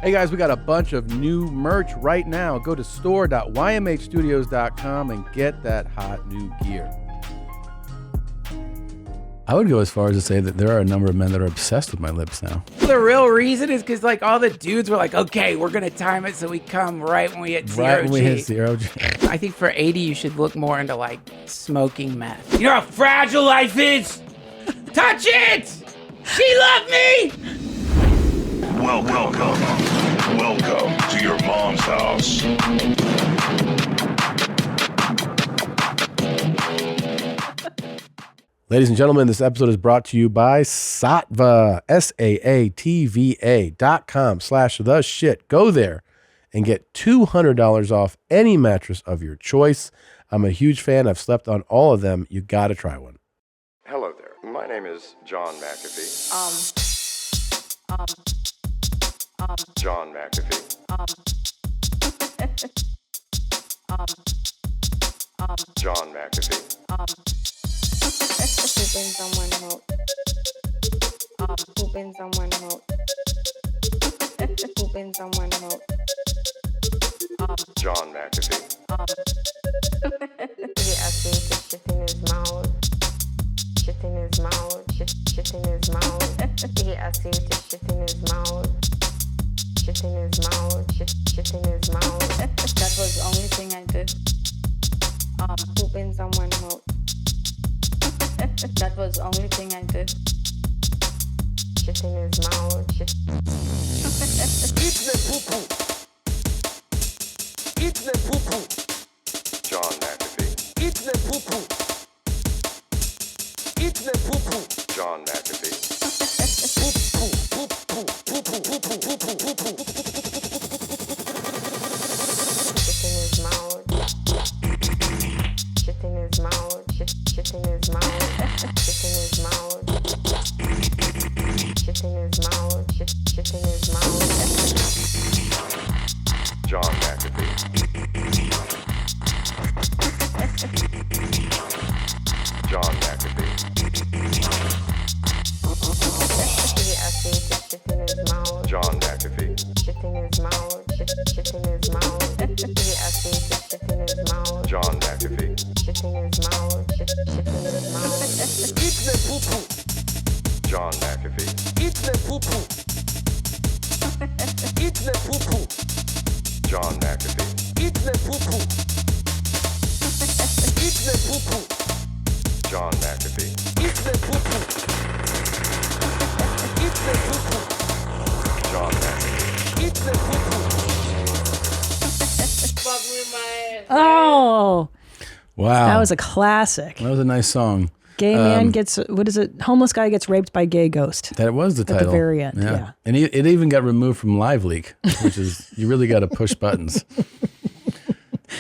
Hey guys, we got a bunch of new merch right now. Go to store.ymhstudios.com and get that hot new gear. I would go as far as to say that there are a number of men that are obsessed with my lips now. The real reason is because like all the dudes were like, okay, we're going to time it so we come right when we hit zero G. Right when we hit zero G. I think for 80, you should look more into like smoking meth. You know how fragile life is? Touch it! She loved me! Welcome to your mom's house. Ladies and gentlemen, this episode is brought to you by Saatva, SAATVA.com/the shit. Go there and get $200 off any mattress of your choice. I'm a huge fan. I've slept on all of them. You got to try one. Hello there. My name is John McAfee. John McAfee. John McAfee. Pooping someone out. Pooping someone out. Pooping someone out. John McAfee. He asked me to shit in his mouth. Shit in his mouth. Shit in his mouth. He asked you to shit in his mouth. Shit in his mouth. Shit in his mouth. That was the only thing I did. Pooping someone out. That was the only thing I did. Shit in his mouth. Shit. Eat the poo-poo. Eat the poo-poo. John McAfee. Eat the poo-poo. Eat the poo-poo. John McAfee. Poo-poo. Poo-poo. Poo-poo. Poo-poo. Poo-poo. Poo-poo. Shit in his mouth. Shit in his mouth. Shit in his mouth. Shit in his mouth. Shit in his mouth. Shit in his mouth. John McAfee. John McAfee. He asked you to shit in his mouth. John McAfee. Shit in his mouth. Shit in his mouth. He asked you to shit in his mouth. John McAfee. Shit in his mouth. Shit in his mouth. Eat the poo-poo. John McAfee. Eat the poo-poo. Eat the poo-poo. John McAfee. Eat the poo-poo. Eat the poo-poo. John McAfee. Eat the poo-poo. Eat the poo-poo. John McAfee. Eat the poo-poo. Oh, Wow. that was a classic. That was a nice song. Gay man gets, what is it? Homeless guy gets raped by gay ghost. That was the At title. the very end, yeah. And it even got removed from Live Leak, which is, you really got to push buttons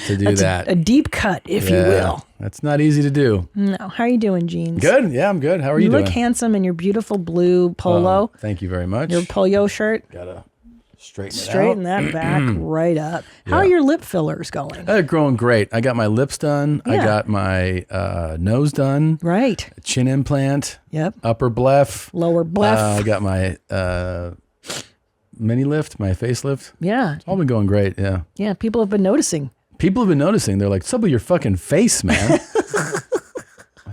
to do That's that. a deep cut, if you will. That's not easy to do. No. How are you doing, Jeans? Good. Yeah, I'm good. How are you You doing? look handsome in your beautiful blue polo, Thank you very much. your polo shirt. Gotta straighten it Straighten out. that back right up. How are your lip fillers going? They're growing great. I got my lips done. I Yeah. got my nose done. Right. Chin implant. Yep. Upper bleph. Lower bleph. I got my mini lift, my facelift. Yeah. It's all been going great. Yeah. Yeah. People have been noticing. People have been noticing. They're like, "What's up with your fucking face, man?" I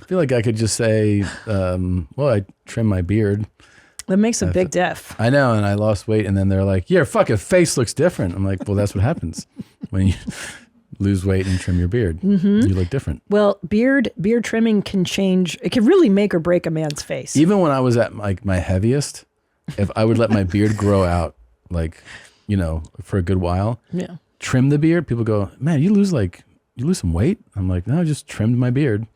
feel like I could just say, well, I trimmed my beard. That makes a big diff. I know, and I lost weight, and then they're like, "Your fucking face looks different." I'm like, "Well, that's what happens when you lose weight and trim your beard. You look different." Well, beard trimming can change. It can really make or break a man's face. Even when I was at like my heaviest, if I would let my beard grow out, like, you know, for a good while, Yeah. trim the beard, people go, "Man, you lose some weight?" I'm like, "No, I just trimmed my beard."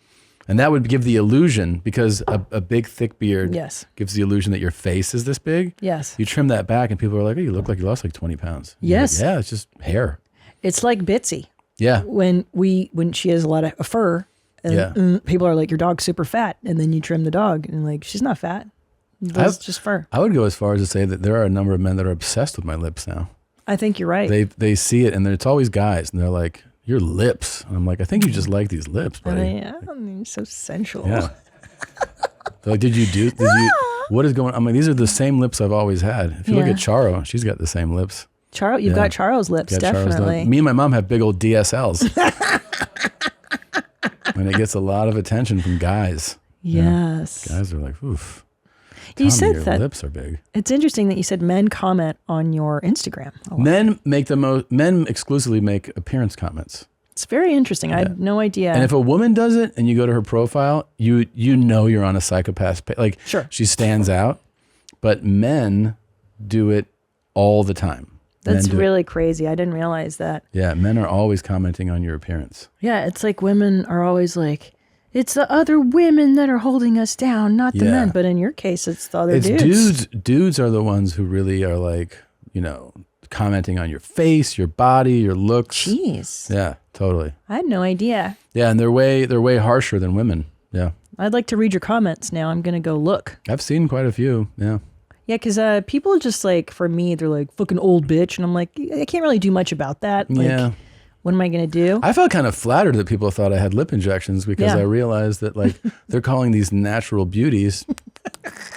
And that would give the illusion, because a big, thick beard Yes. gives the illusion that your face is this big. Yes. You trim that back and people are like, "Oh, you look like you lost like 20 pounds. And you're Yes. like, yeah, it's just hair. It's like Bitsy. Yeah. When she has a lot of fur, and Yeah. people are like, your dog's super fat, and then you trim the dog, and like, she's not fat. That's just fur. I would go as far as to say that there are a number of men that are obsessed with my lips now. I think you're right. They see it, and it's always guys, and they're like, "Your lips." And I'm like, "I think you just like these lips, buddy." Yeah, you're so sensual. Yeah. They're like, did you what is going on? I'm like, these are the same lips I've always had. If you look Yeah. at Charo, she's got the same lips. You've got Charo's lips, Got Charo's definitely. lips. Me and my mom have big old DSLs. And it gets a lot of attention from guys. Yes. Guys are like, oof. You Tommy, said your that. lips are big. It's interesting that you said men comment on your Instagram. a lot. Men exclusively make appearance comments. It's very interesting. I had no idea. And if a woman does it and you go to her profile, you know you're on a psychopath page. Like, Sure. she stands out. But men do it all the time. That's Men do it. really crazy. I didn't realize that. Yeah, men are always commenting on your appearance. Yeah, it's like women are always like, it's the other women that are holding us down, not the Yeah. men. But in your case, it's the other It's dudes. dudes are the ones who really are like, commenting on your face, your body, your looks. Jeez. Yeah, totally. I had no idea. Yeah, and they're way harsher than women. Yeah. I'd like to read your comments now. I'm going to go look. I've seen quite a few. Yeah. Yeah, because people just like, for me, they're like, fucking old bitch. And I'm like, I can't really do much about that. Like, Yeah. what am I going to do? I felt kind of flattered that people thought I had lip injections because Yeah. I realized that like they're calling these natural beauties.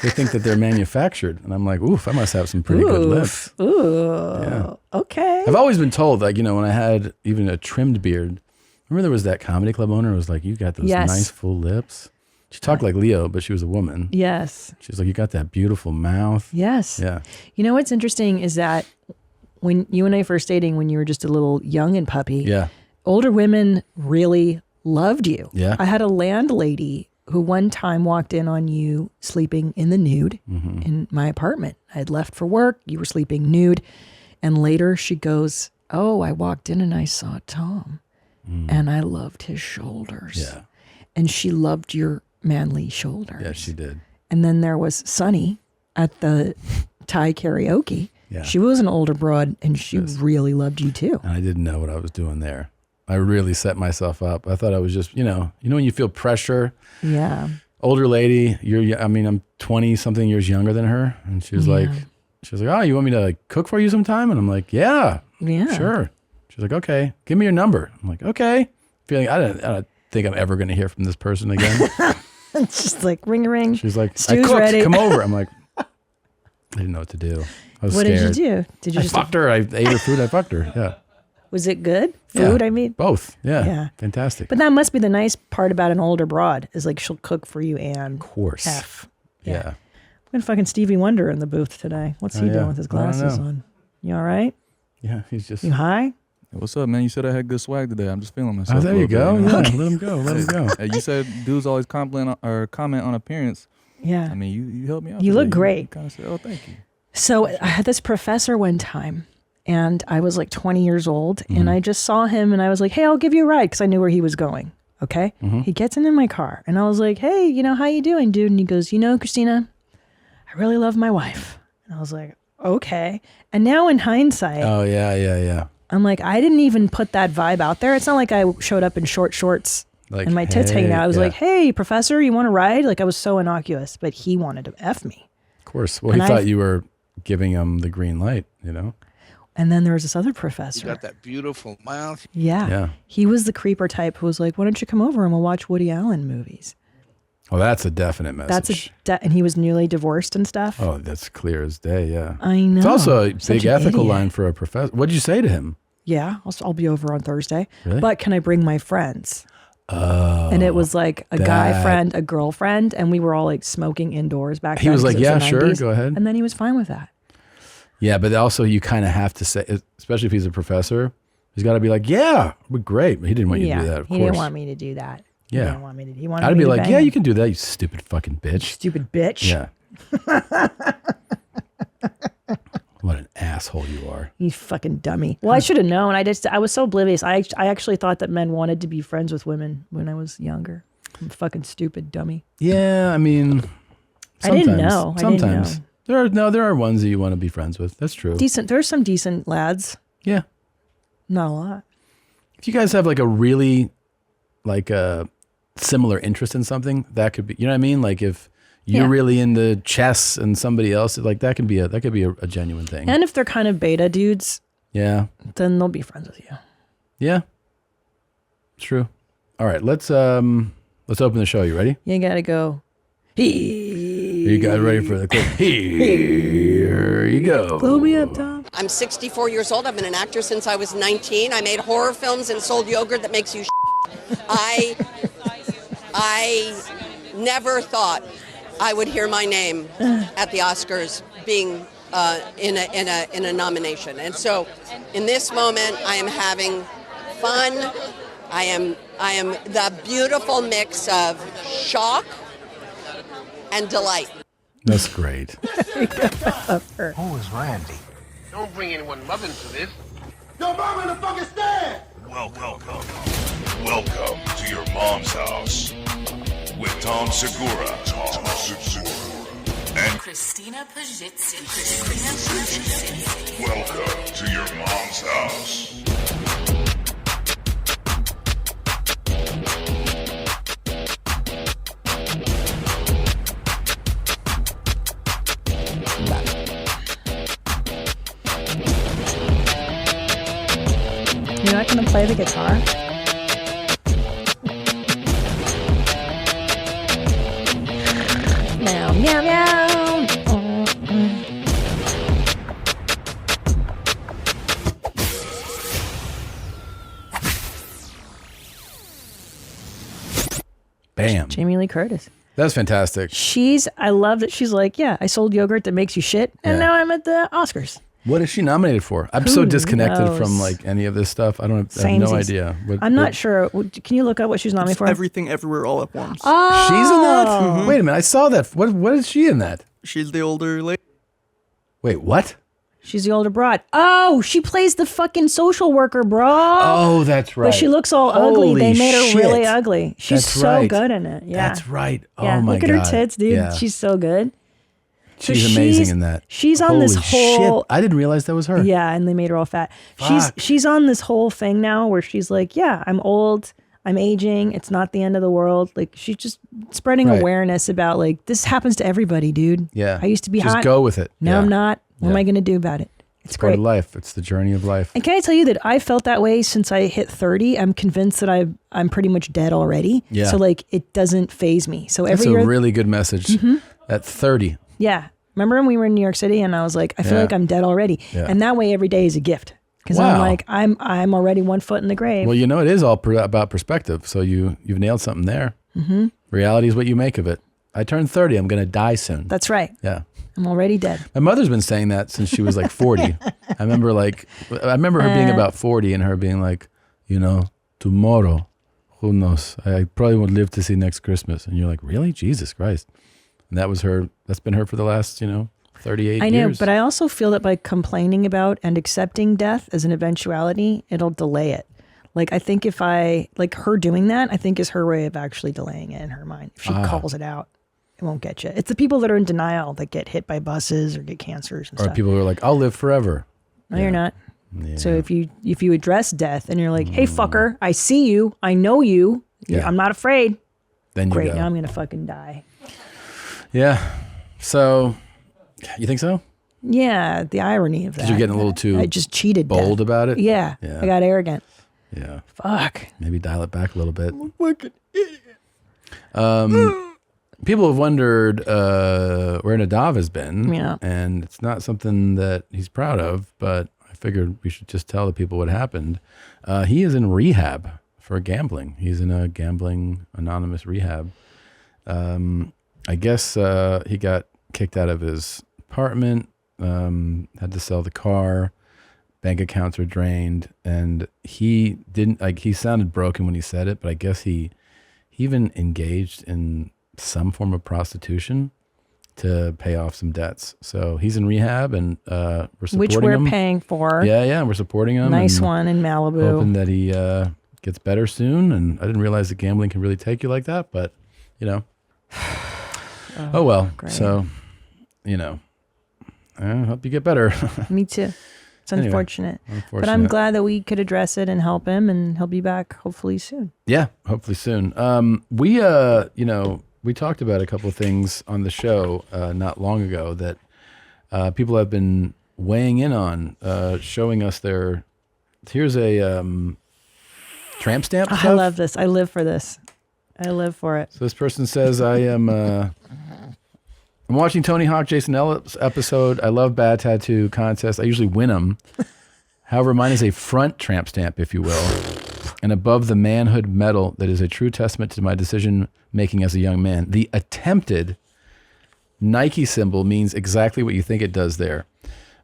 They think that they're manufactured. And I'm like, oof, I must have some pretty good lips. Ooh. Yeah. Okay. I've always been told, like, when I had even a trimmed beard, remember there was that comedy club owner who was like, you got those Yes. nice full lips. She talked like Leo, but she was a woman. Yes. She was like, you got that beautiful mouth. Yes. Yeah. You know what's interesting is that when you and I first dating, when you were just a little young and puppy, Yeah. older women really loved you. Yeah. I had a landlady who one time walked in on you sleeping in the nude Mm-hmm. in my apartment. I had left for work. You were sleeping nude. And later she goes, oh, I walked in and I saw Tom and I loved his shoulders. Mm. Yeah. And she loved your manly shoulders. Yeah, she did. And then there was Sunny at the Thai karaoke. Yeah. She was an older broad and she really loved you too. And I didn't know what I was doing there. I really set myself up. I thought I was just, when you feel pressure. Yeah. Older lady, I'm 20 something years younger than her. And she was like, oh, you want me to like cook for you sometime? And I'm like, yeah, sure. She's like, okay, give me your number. I'm like, okay. Feeling, I don't think I'm ever going to hear from this person again. It's just like ring a ring. She's like, I Stew's cooked, ready. come over. I'm like, I didn't know what to do. I was What scared. did you do? Did you I just fucked her. I ate her food. I fucked her. Yeah. was it good? Yeah. Food, I mean. Both. Yeah. Yeah. Fantastic. But that must be the nice part about an older broad is like she'll cook for you and of course. F. Yeah. We got fucking Stevie Wonder in the booth today. What's he Oh, yeah. doing with his I don't glasses know. on? You all right? Yeah. He's just. You high? What's up, man? You said I had good swag today. I'm just feeling myself. Oh, there a you little go. bit, Yeah. know? Let him go. Let him go. Hey, you said dudes always comment on appearance. Yeah. I mean, you helped me out. You today. look great. You kind of said, oh, thank you. So I had this professor one time and I was like 20 years old and I just saw him and I was like, hey, I'll give you a ride because I knew where he was going. Okay. He gets into my car and I was like, hey, how you doing, dude? And he goes, Christina, I really love my wife. And I was like, okay. And now in hindsight, Oh, yeah. I'm like, I didn't even put that vibe out there. It's not like I showed up in short shorts Like, and my tits hanging out. I was yeah. like, hey, professor, you want to ride? Like I was so innocuous, but he wanted to F me. Of course. Well, And he thought I've- you were giving him the green light, And then there was this other professor. You got that beautiful mouth. Yeah. Yeah. He was the creeper type who was like, why don't you come over and we'll watch Woody Allen movies? Well, that's a definite message. And he was newly divorced and stuff. Oh, that's clear as day. Yeah. I know. It's also a Such big an ethical idiot. line for a professor. What'd you say to him? Yeah. I'll be over on Thursday. Really? But can I bring my friends? Oh. And it was like a guy that- friend, a girlfriend, and we were all like smoking indoors back then. He was 'cause like, it yeah, the sure, 90s. go ahead. And then he was fine with that. Yeah, but also you kind of have to say, especially if he's a professor, he's got to be like, yeah, we're great. But he didn't want you to do that, of he course. didn't want me to do that. He Yeah. didn't want me to. He wanted I'd me be to like, bang yeah, him. you can do that, you stupid fucking bitch. Stupid bitch. Yeah. What an asshole you are. You fucking dummy. Well, I should have known. I was so oblivious. I actually thought that men wanted to be friends with women when I was younger. I'm a fucking stupid dummy. Yeah, I mean, I didn't sometimes- know. I didn't Sometimes. know. There are ones that you want to be friends with. That's true. Decent. There's some decent lads. Yeah. Not a lot. If you guys have like a really like a similar interest in something, that could be, you know what I mean? Like if you're Yeah. really into chess and somebody else, like that could be a genuine thing. And if they're kind of beta dudes, Yeah. then they'll be friends with you. Yeah. True. All right, let's open the show. You ready? You gotta go. He You guys ready for the clip? Here you go. Blow me up, Tom. I'm 64 years old. I've been an actor since I was 19. I made horror films and sold yogurt that makes you I never thought I would hear my name at the Oscars being in a nomination. And so in this moment, I am having fun. I am the beautiful mix of shock and delight. That's great. Who is Randy? Don't bring anyone mother into this. Yo, mom in the fucking stand! Welcome to your mom's house with Tom Segura. And Christina P. welcome to your mom's house. You're not going to play the guitar? Meow, meow, meow. Bam. Jamie Lee Curtis. That's fantastic. I love that she's like, yeah, I sold yogurt that makes you shit, and now I'm at the Oscars. What is she nominated for? I'm so disconnected from like any of this stuff. I have no idea. I'm not sure. Can you look up what she's nominated for? Everything, Everywhere, All at Once. Oh, she's in that? Mm-hmm. Wait a minute, I saw that. What is she in that? She's the older lady. Wait, what? She's the older broad. Oh, she plays the fucking social worker, bro. Oh, that's right. But she looks all ugly. They made her really ugly. She's That's so right. good in it. Yeah. That's right. Oh Yeah. my Look God. at her tits, dude. Yeah. She's so good. So She's amazing in that. She's on this whole. Shit. I didn't realize that was her. Yeah, and they made her all fat. Fuck. She's on this whole thing now where she's like, yeah, I'm old. I'm aging. It's not the end of the world. Like she's just spreading awareness about like this happens to everybody, dude. Yeah. I used to be Just hot. go with it. Now Yeah. I'm not. What am I going to do about it? It's part of life. It's the journey of life. And can I tell you that I felt that way since I hit 30? I'm convinced that I'm pretty much dead already. Yeah. So like it doesn't phase me. So That's every year, a really good message. At 30. yeah. Remember when we were in New York City and I was like, I feel like I'm dead already. Yeah. And that way every day is a gift. Because I'm like, I'm already 1 foot in the grave. Well, it is all about perspective. So you've nailed something there. Mm-hmm. Reality is what you make of it. I turned 30. I'm going to die soon. That's right. Yeah. I'm already dead. My mother's been saying that since she was like 40. I remember her being about 40 and her being like, tomorrow, who knows? I probably won't live to see next Christmas. And you're like, really? Jesus Christ. And that's been her for the last, 38 years. I know, but I also feel that by complaining about and accepting death as an eventuality, it'll delay it. Like, I think if her doing that, I think is her way of actually delaying it in her mind. If she calls it out, it won't get you. It's the people that are in denial that get hit by buses or get cancers and or stuff. people who are like, I'll live forever. No, you're not. Yeah. So if you address death and you're like, hey, fucker, I see you. I know you. Yeah. I'm not afraid. Then you Great, go. now I'm going to fucking die. Yeah. So, you think so? Yeah, the irony of that. Because you're getting a little too I just cheated bold death. about it? Yeah, I got arrogant. Yeah. Fuck. Maybe dial it back a little bit. Fucking idiot. People have wondered where Nadav has been. Yeah. And it's not something that he's proud of, but I figured we should just tell the people what happened. He is in rehab for gambling. He's in a gambling anonymous rehab. I guess he got kicked out of his apartment, had to sell the car, bank accounts were drained, and he sounded broken when he said it, but I guess he even engaged in some form of prostitution to pay off some debts. So he's in rehab, and we're supporting Which we're him. paying for. Yeah, we're supporting him. Nice and one in Malibu. hoping that he gets better soon. And I didn't realize that gambling can really take you like that, but oh well. Great. So, I hope you get better. Me too. It's Anyway, unfortunate. But I'm unfortunate. glad that we could address it and help him, and he'll be back hopefully soon. Yeah, hopefully soon. We talked about a couple of things on the show not long ago that people have been weighing in on, showing us here's a tramp stamp I stuff. love this. I live for this. I live for it. So this person says, I am I'm watching Tony Hawk Jason Ellis episode. I love bad tattoo contests. I usually win them. However, mine is a front tramp stamp, if you will, and above the manhood medal that is a true testament to my decision making as a young man. The attempted Nike symbol means exactly what you think it does there.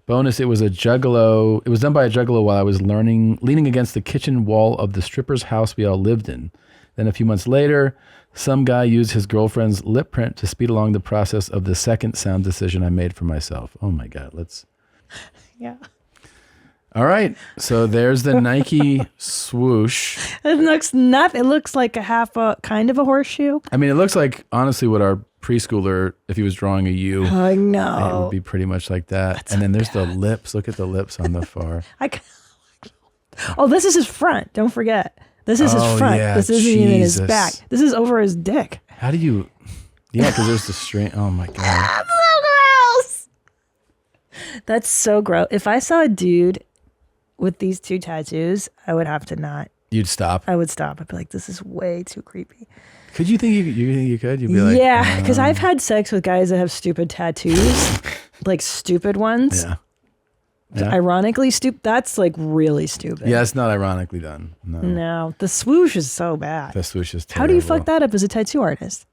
Bonus, it was a juggalo. It was done by a juggalo while I was leaning against the kitchen wall of the stripper's house we all lived in. Then a few months later, some guy used his girlfriend's lip print to speed along the process of the second sound decision I made for myself. Oh my God, Yeah. All right, so there's the Nike swoosh. It looks nothing. It looks like kind of a horseshoe. I mean, it looks like, honestly, what our preschooler, if he was drawing a U, I know. it would be pretty much like that. That's and then there's the lips. Look at the lips on the far. Oh, this is his front. Don't forget. This is his front. Yeah, this isn't even his back. This is over his dick. How do you... Yeah, because there's the string. Oh, my God. That's so gross. That's so gross. If I saw a dude with these two tattoos, I would have to not. You'd stop? I would stop. I'd be like, this is way too creepy. Could you think you could? You'd be like... Yeah, because I've had sex with guys that have stupid tattoos. Like stupid ones. Yeah. Ironically stupid. That's like really stupid. Yeah, it's not ironically done. No. The swoosh is so bad. The swoosh is terrible. How do you fuck that up as a tattoo artist?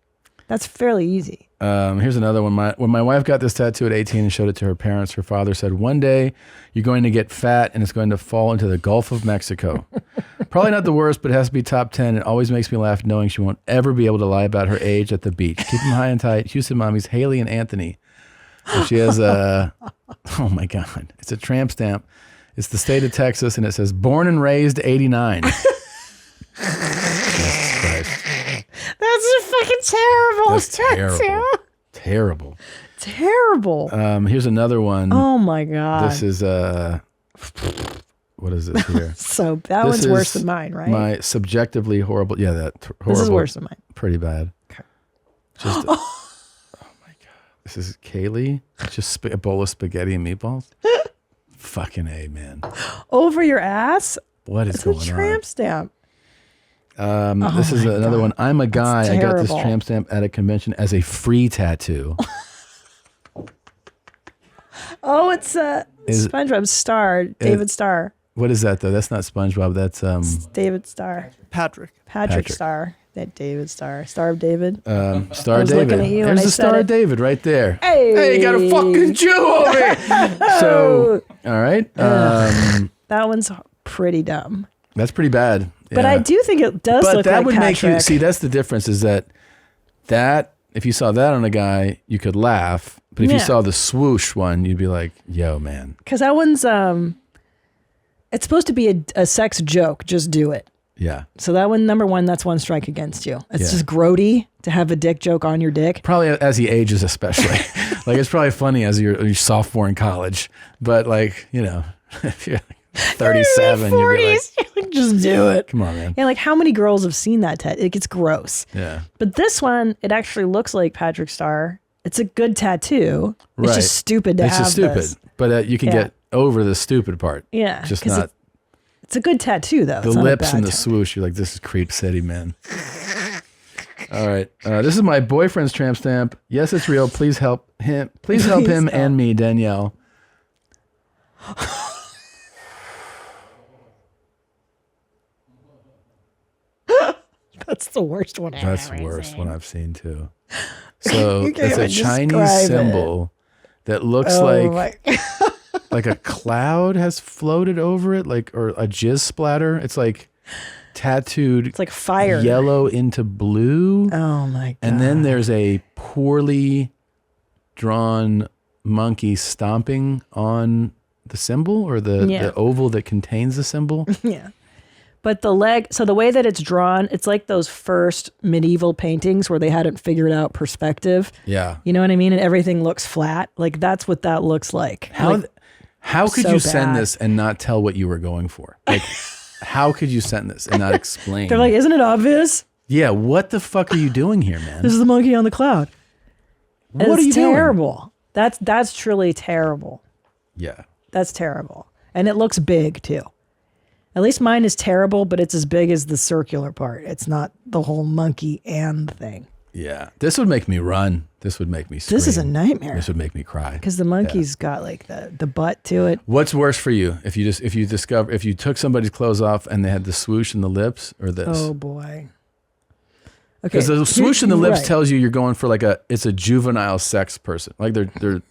That's fairly easy. Here's another one. When my wife got this tattoo at 18 and showed it to her parents, her father said, "One day you're going to get fat and it's going to fall into the Gulf of Mexico." Probably not the worst, but it has to be top 10. It always makes me laugh knowing she won't ever be able to lie about her age at the beach. Keep them high and tight. Houston mommies, Haley and Anthony. And she has a, oh my God, it's a tramp stamp. It's the state of Texas and it says born and raised 89. That's a fucking terrible That's tattoo. Terrible. Terrible. Here's another one. Oh my God. This is what is this here? So that This one's is worse than mine, right? My subjectively horrible. Yeah, horrible. This is worse than mine. Pretty bad. Okay. Just oh my God. This is Kaylee. Just a bowl of spaghetti and meatballs. Fucking A, man. Over your ass? What is going on? It's a tramp stamp. This is another one. I'm a guy. That's I got this terrible. tramp stamp at a convention as a free tattoo. Oh, it's SpongeBob Star. David Star. What is that though? That's not SpongeBob. That's David Star. Patrick Star. That David Star. Star of David. Star I was David. looking at you when There's I the said Star it. of David right there. Hey, you got a fucking Jew over here. So, all right. That one's pretty dumb. That's pretty bad. But Yeah. I do think it does But look that like would Patrick. make you see. That's the difference. Is that if you saw that on a guy, you could laugh. But if you Yeah. saw the swoosh one, you'd be like, "Yo, man." Because that one's it's supposed to be a sex joke. Just do it. Yeah. So that one, number one, that's one strike against you. It's Yeah. just grody to have a dick joke on your dick. Probably as he ages, especially. Like it's probably funny as you're sophomore in college. But like if you're 37, you'd be like, just do it. "Come on, man." Yeah, like how many girls have seen that tattoo? It gets gross. Yeah. But this one, it actually looks like Patrick Star. It's a good tattoo. It's Right. just stupid to It's have just stupid. this. But you can Yeah. get over the stupid part. Yeah, Just 'cause not It's a good tattoo though. the It's not a lips bad and the tattoo. swoosh. You're like, "This is Creep City, man." All right. This is my boyfriend's tramp stamp. Yes, it's real. Please help him. Please help him and me, Danielle. That's the worst one. That's the worst one I've seen too. So You can't it's a even Chinese describe symbol that looks like a cloud has floated over it, or a jizz splatter. It's like tattooed. It's like fire. Yellow into blue. Oh my God. And then there's a poorly drawn monkey stomping on the symbol or the oval that contains the symbol. Yeah. But the leg, so the way that it's drawn, it's like those first medieval paintings where they hadn't figured out perspective. Yeah. You know what I mean? And everything looks flat. Like that's what that looks like. How could so you send bad. this and not tell what you were going for? Like, how could you send this and not explain? They're like, isn't it obvious? Yeah, what the fuck are you doing here, man? This is the monkey on the cloud. What are you doing? terrible. That's truly terrible. Yeah. That's terrible. And it looks big too. At least mine is terrible, but it's as big as the circular part. It's not the whole monkey and thing. Yeah. This would make me run. This would make me scream. This is a nightmare. This would make me cry. Because the monkey's got like the butt to it. What's worse for you? If you took somebody's clothes off and they had the swoosh in the lips or this? Oh boy. Okay. Because the swoosh in the lips tells you you're going for it's a juvenile sex person. Like they're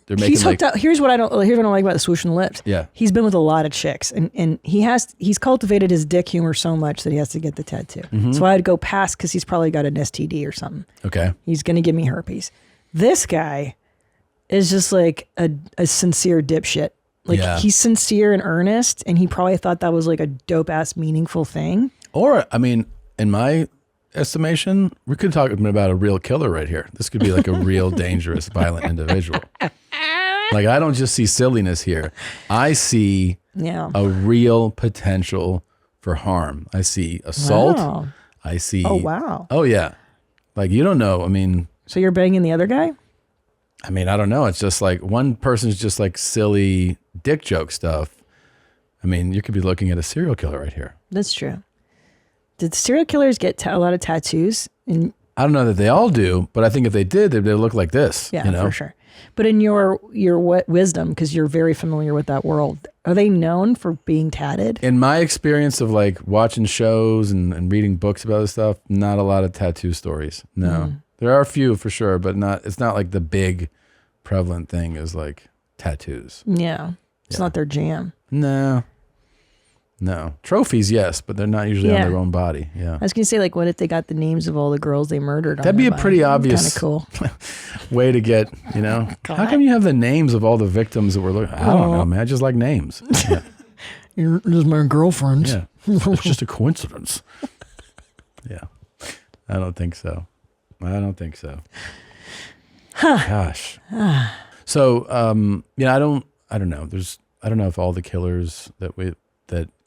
making He's hooked up. Here's what I don't like about the swoosh in the lips. Yeah. He's been with a lot of chicks and he's cultivated his dick humor so much that he has to get the tattoo. Mm-hmm. So I'd go past because he's probably got an STD or something. Okay. He's going to give me herpes. This guy is just like a sincere dipshit. Like he's sincere and earnest and he probably thought that was like a dope ass meaningful thing. Or, I mean, in my estimation, we could talk about a real killer right here. This could be like a real dangerous, violent individual. Like I don't just see silliness here. I see a real potential for harm. I see assault. Wow. I see. Oh, wow. Oh yeah. Like you don't know. I mean. So you're banging the other guy? I mean, I don't know. It's just like one person's just like silly dick joke stuff. I mean, you could be looking at a serial killer right here. That's true. Did serial killers get a lot of tattoos? I don't know that they all do, but I think if they did, they'd look like this. Yeah, you know? for sure. But in your wisdom, because you're very familiar with that world, are they known for being tatted? In my experience of like watching shows and reading books about this stuff, not a lot of tattoo stories. No, there are a few for sure, but it's not like the big prevalent thing is like tattoos. Yeah, it's not their jam. No. Trophies, yes, but they're not usually on their own body. Yeah. I was going to say, like, what if they got the names of all the girls they murdered? That'd be a pretty obvious kind of cool way to get, How come you have the names of all the victims that were looking? I don't know, man. I just like names. Yeah. You're just my girlfriend. Yeah. It's just a coincidence. Yeah. I don't think so. Huh. Gosh. So, I don't know. I don't know if all the killers that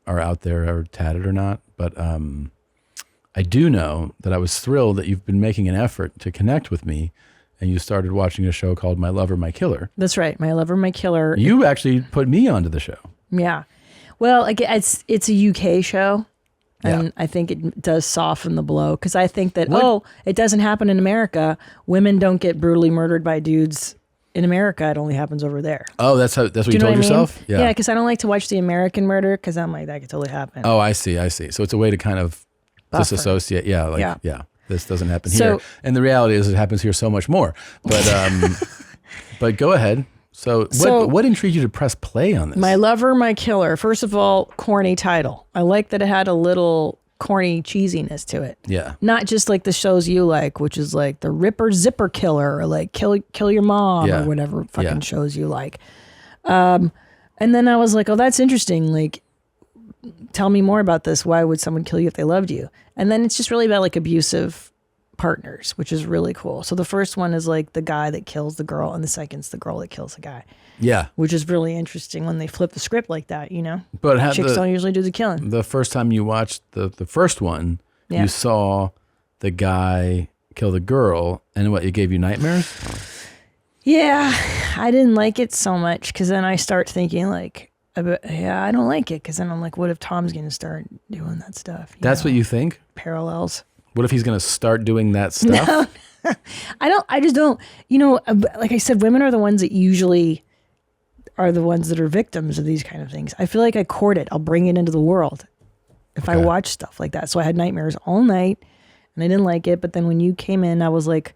are out there are tatted or not, but I do know that I was thrilled that you've been making an effort to connect with me and you started watching a show called My Lover, My Killer. That's right. My Lover, My Killer. You actually put me onto the show. Yeah. Well, it's a UK show and I think it does soften the blow because I think that, it doesn't happen in America. Women don't get brutally murdered by dudes in America. It only happens over there. Oh, that's what you told yourself? Yeah, because I don't like to watch the American murder because I'm like, that could totally happen. Oh, I see. So it's a way to kind of disassociate. Yeah, this doesn't happen here. And the reality is it happens here so much more. But but go ahead. So what intrigued you to press play on this? My Lover, My Killer. First of all, corny title. I like that it had a little corny cheesiness to it. Yeah. Not just like the shows you like, which is like the Ripper Zipper Killer or like Kill Your Mom or whatever fucking shows you like. And then I was like, oh, that's interesting. Like, tell me more about this. Why would someone kill you if they loved you? And then it's just really about like abusive partners, which is really cool. So the first one is like the guy that kills the girl and the second's the girl that kills the guy. Yeah. Which is really interesting when they flip the script like that, But chicks don't usually do the killing. The first time you watched the first one, you saw the guy kill the girl and what, it gave you nightmares? Yeah, I didn't like it so much because then I start thinking like, I don't like it because then I'm like, what if Tom's going to start doing that stuff? That's what you think? Parallels. What if he's going to start doing that stuff? No. I just don't, like I said, women are the ones that usually are the ones that are victims of these kind of things. I feel like I court it. I'll bring it into the world if I watch stuff like that. So I had nightmares all night and I didn't like it. But then when you came in, I was like,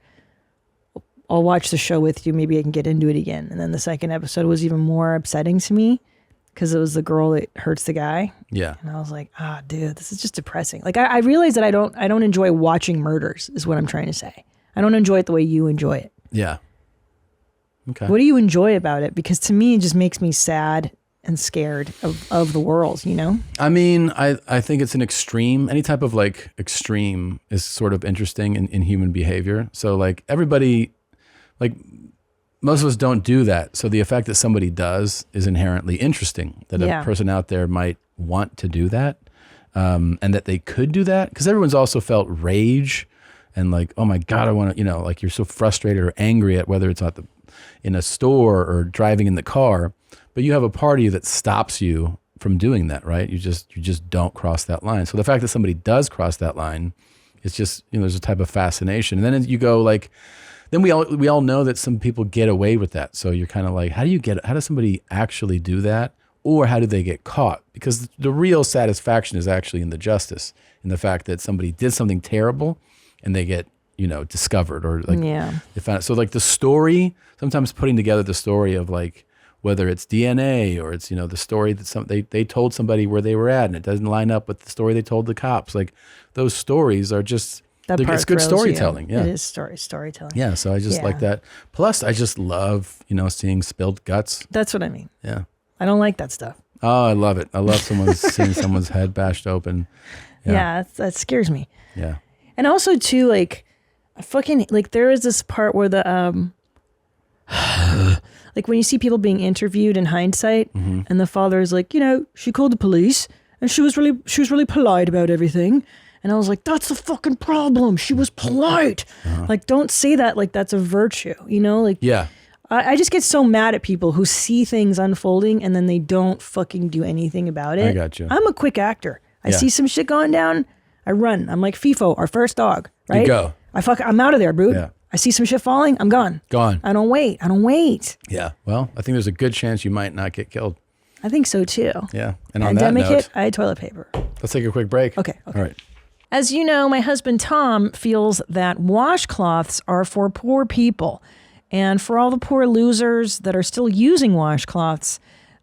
I'll watch the show with you. Maybe I can get into it again. And then the second episode was even more upsetting to me because it was the girl that hurts the guy. Yeah. And I was like, dude, this is just depressing. Like I realized that I don't enjoy watching murders is what I'm trying to say. I don't enjoy it the way you enjoy it. Yeah. Okay. What do you enjoy about it? Because to me, it just makes me sad and scared of the world, I mean, I think it's an extreme. Any type of like extreme is sort of interesting in human behavior. So like everybody, like most of us don't do that. So the effect that somebody does is inherently interesting, that a person out there might want to do that and that they could do that. Because everyone's also felt rage and like, oh my God, I want to, like you're so frustrated or angry at whether it's in a store or driving in the car, but you have a party that stops you from doing that, right? You just don't cross that line. So the fact that somebody does cross that line It's just, there's a type of fascination. And then you go like, then we all know that some people get away with that. So you're kind of like, how does somebody actually do that? Or how do they get caught? Because the real satisfaction is actually in the justice, in the fact that somebody did something terrible and they get, discovered or like they found it. So like the story, sometimes putting together the story of like, whether it's DNA or it's, the story that they told somebody where they were at and it doesn't line up with the story they told the cops. Like those stories are just, it's good storytelling. Yeah. It is storytelling. Yeah. So I just like that. Plus I just love, seeing spilled guts. That's what I mean. Yeah. I don't like that stuff. Oh, I love it. I love seeing someone's head bashed open. Yeah. That scares me. Yeah. And also too, like there is this part where the, like when you see people being interviewed in hindsight and the father is like, she called the police and she was really polite about everything. And I was like, that's the fucking problem. She was polite. Like, don't say that like that's a virtue, like, yeah. I just get so mad at people who see things unfolding and then they don't fucking do anything about it. I got you. I'm a quick actor. I see some shit going down. I run. I'm like FIFO, our first dog, right? You go. I'm out of there, dude. Yeah. I see some shit falling. I'm gone. Gone. I don't wait. Yeah. Well, I think there's a good chance you might not get killed. I think so too. Yeah. And on Pandemic that note, hit, I had toilet paper. Let's take a quick break. Okay. All right. As you know, my husband Tom feels that washcloths are for poor people. And for all the poor losers that are still using washcloths,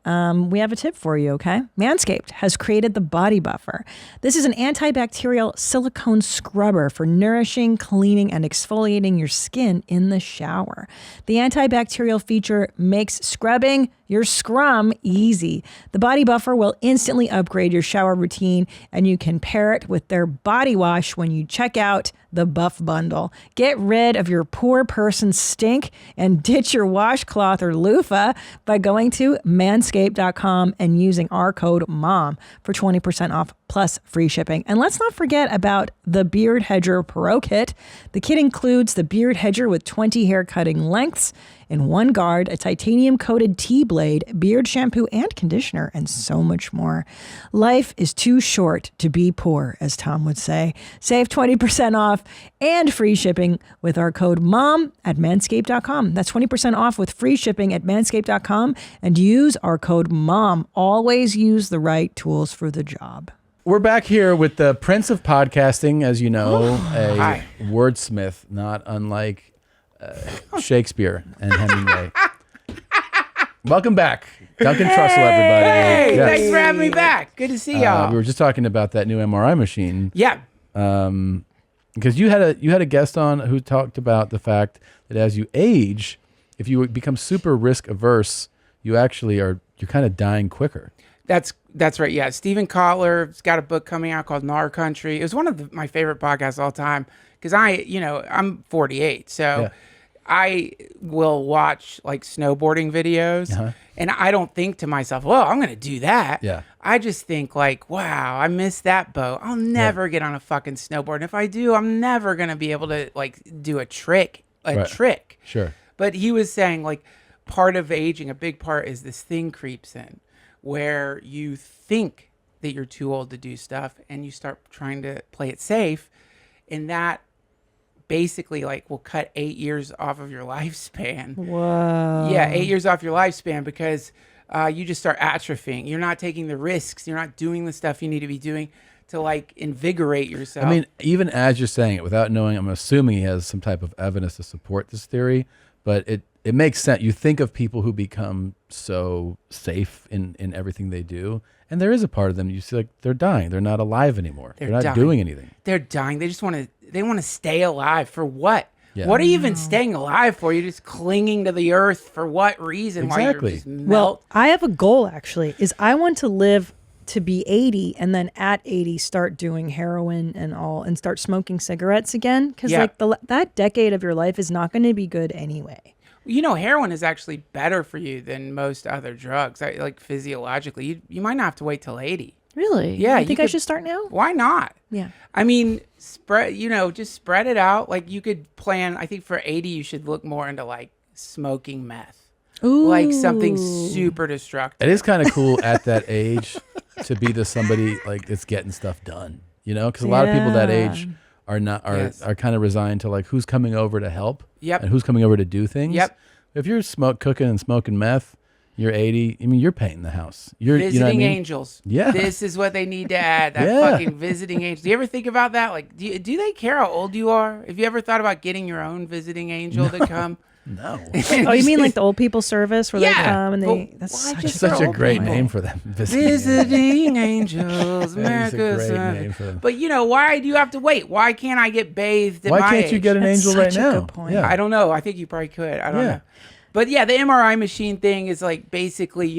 we have a tip for you, okay? Manscaped has created the Body Buffer. This is an antibacterial silicone scrubber for nourishing, cleaning, and exfoliating your skin in the shower. The antibacterial feature makes scrubbing your scrum easy. The Body Buffer will instantly upgrade your shower routine, and you can pair it with their body wash when you check out the Buff Bundle. Get rid of your poor person stink and ditch your washcloth or loofah by going to manscaped.com and using our code MOM for 20% off plus free shipping. And let's not forget about the Beard Hedger Pro Kit. The kit includes the Beard Hedger with 20 hair cutting lengths in one guard, a titanium-coated T-blade, beard shampoo and conditioner, and so much more. Life is too short to be poor, as Tom would say. Save 20% off and free shipping with our code MOM at manscaped.com. That's 20% off with free shipping at manscaped.com, and use our code MOM. Always use the right tools for the job. We're back here with the Prince of Podcasting, as you know, a wordsmith, not unlike Shakespeare and Hemingway. Welcome back, Duncan Trussell, everybody. Hey, yes. Thanks for having me back. Good to see y'all. We were just talking about that new MRI machine. Yeah. Because you had a guest on who talked about the fact that as you age, if you become super risk averse, you're kind of dying quicker. That's right. Yeah. Stephen Kotler's got a book coming out called Nar Country. It was one of my favorite podcasts of all time because I'm 48. So I will watch like snowboarding videos and I don't think to myself, well, I'm going to do that. Yeah. I just think like, wow, I missed that boat. I'll never get on a fucking snowboard. And if I do, I'm never going to be able to like do a trick. Sure. But he was saying like part of aging, a big part is this thing creeps in where you think that you're too old to do stuff and you start trying to play it safe. And that basically like will cut 8 years off of your lifespan. Whoa. Yeah, 8 years off your lifespan because you just start atrophying. You're not taking the risks. You're not doing the stuff you need to be doing to like invigorate yourself. I mean, even as you're saying it without knowing, I'm assuming he has some type of evidence to support this theory, but it makes sense. You think of people who become so safe in everything they do, and there is a part of them you see like they're dying. They're not alive anymore. They're not doing anything. They're dying. They just want to stay alive for what? Yeah. What are you even staying alive for? You're just clinging to the earth for what reason? Exactly. Why you're just melt? Well, I have a goal actually, is I want to live to be 80 and then at 80 start doing heroin and start smoking cigarettes again. Because that decade of your life is not going to be good anyway. You know, heroin is actually better for you than most other drugs. Like physiologically, you might not have to wait till 80. Really? Yeah. You think I should start now? Why not? Yeah. I mean, just spread it out. Like you could plan, I think for 80, you should look more into like smoking meth. Ooh. Like something super destructive. It is kind of cool at that age to be somebody like that's getting stuff done, you know? Because a lot of people that age are not Yes. are kind of resigned to like who's coming over to help. Yep. And who's coming over to do things. Yep. If you're cooking and smoking meth, you're 80. I mean, you're painting the house. You're Visiting you know what I mean? angels. Yeah. This is what they need to add. That Yeah. fucking visiting angel. Do you ever think about that? Like, do they care how old you are? Have you ever thought about getting your own visiting angel to come? No. Oh, you mean like the old people service where they Yeah. come and they? Well, That's why just Such for a old great people? name for them. Visiting angels, That is a America's great son. name for them. But why do you have to wait? Why can't I get bathed at Why my can't you age? get an That's angel right such a now? good point. Yeah. I don't know. I think you probably could. I don't Yeah. know. But yeah, the MRI machine thing is like basically,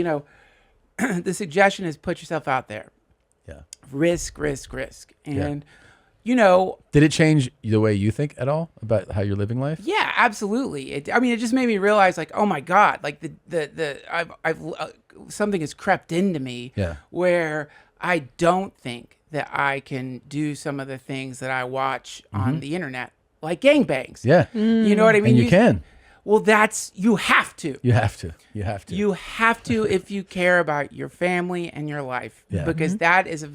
the suggestion is put yourself out there. Yeah. Risk. And, Did it change the way you think at all about how you're living life? yeah, absolutely. It just made me realize like, oh my God, like I've something has crept into me Yeah. where I don't think that I can do some of the things that I watch on the internet, like gangbangs. Mm-hmm. Yeah. You know what I mean? And you can. Well, you have to. You have to. You have to. You have to if you care about your family and your life, Yeah. because that is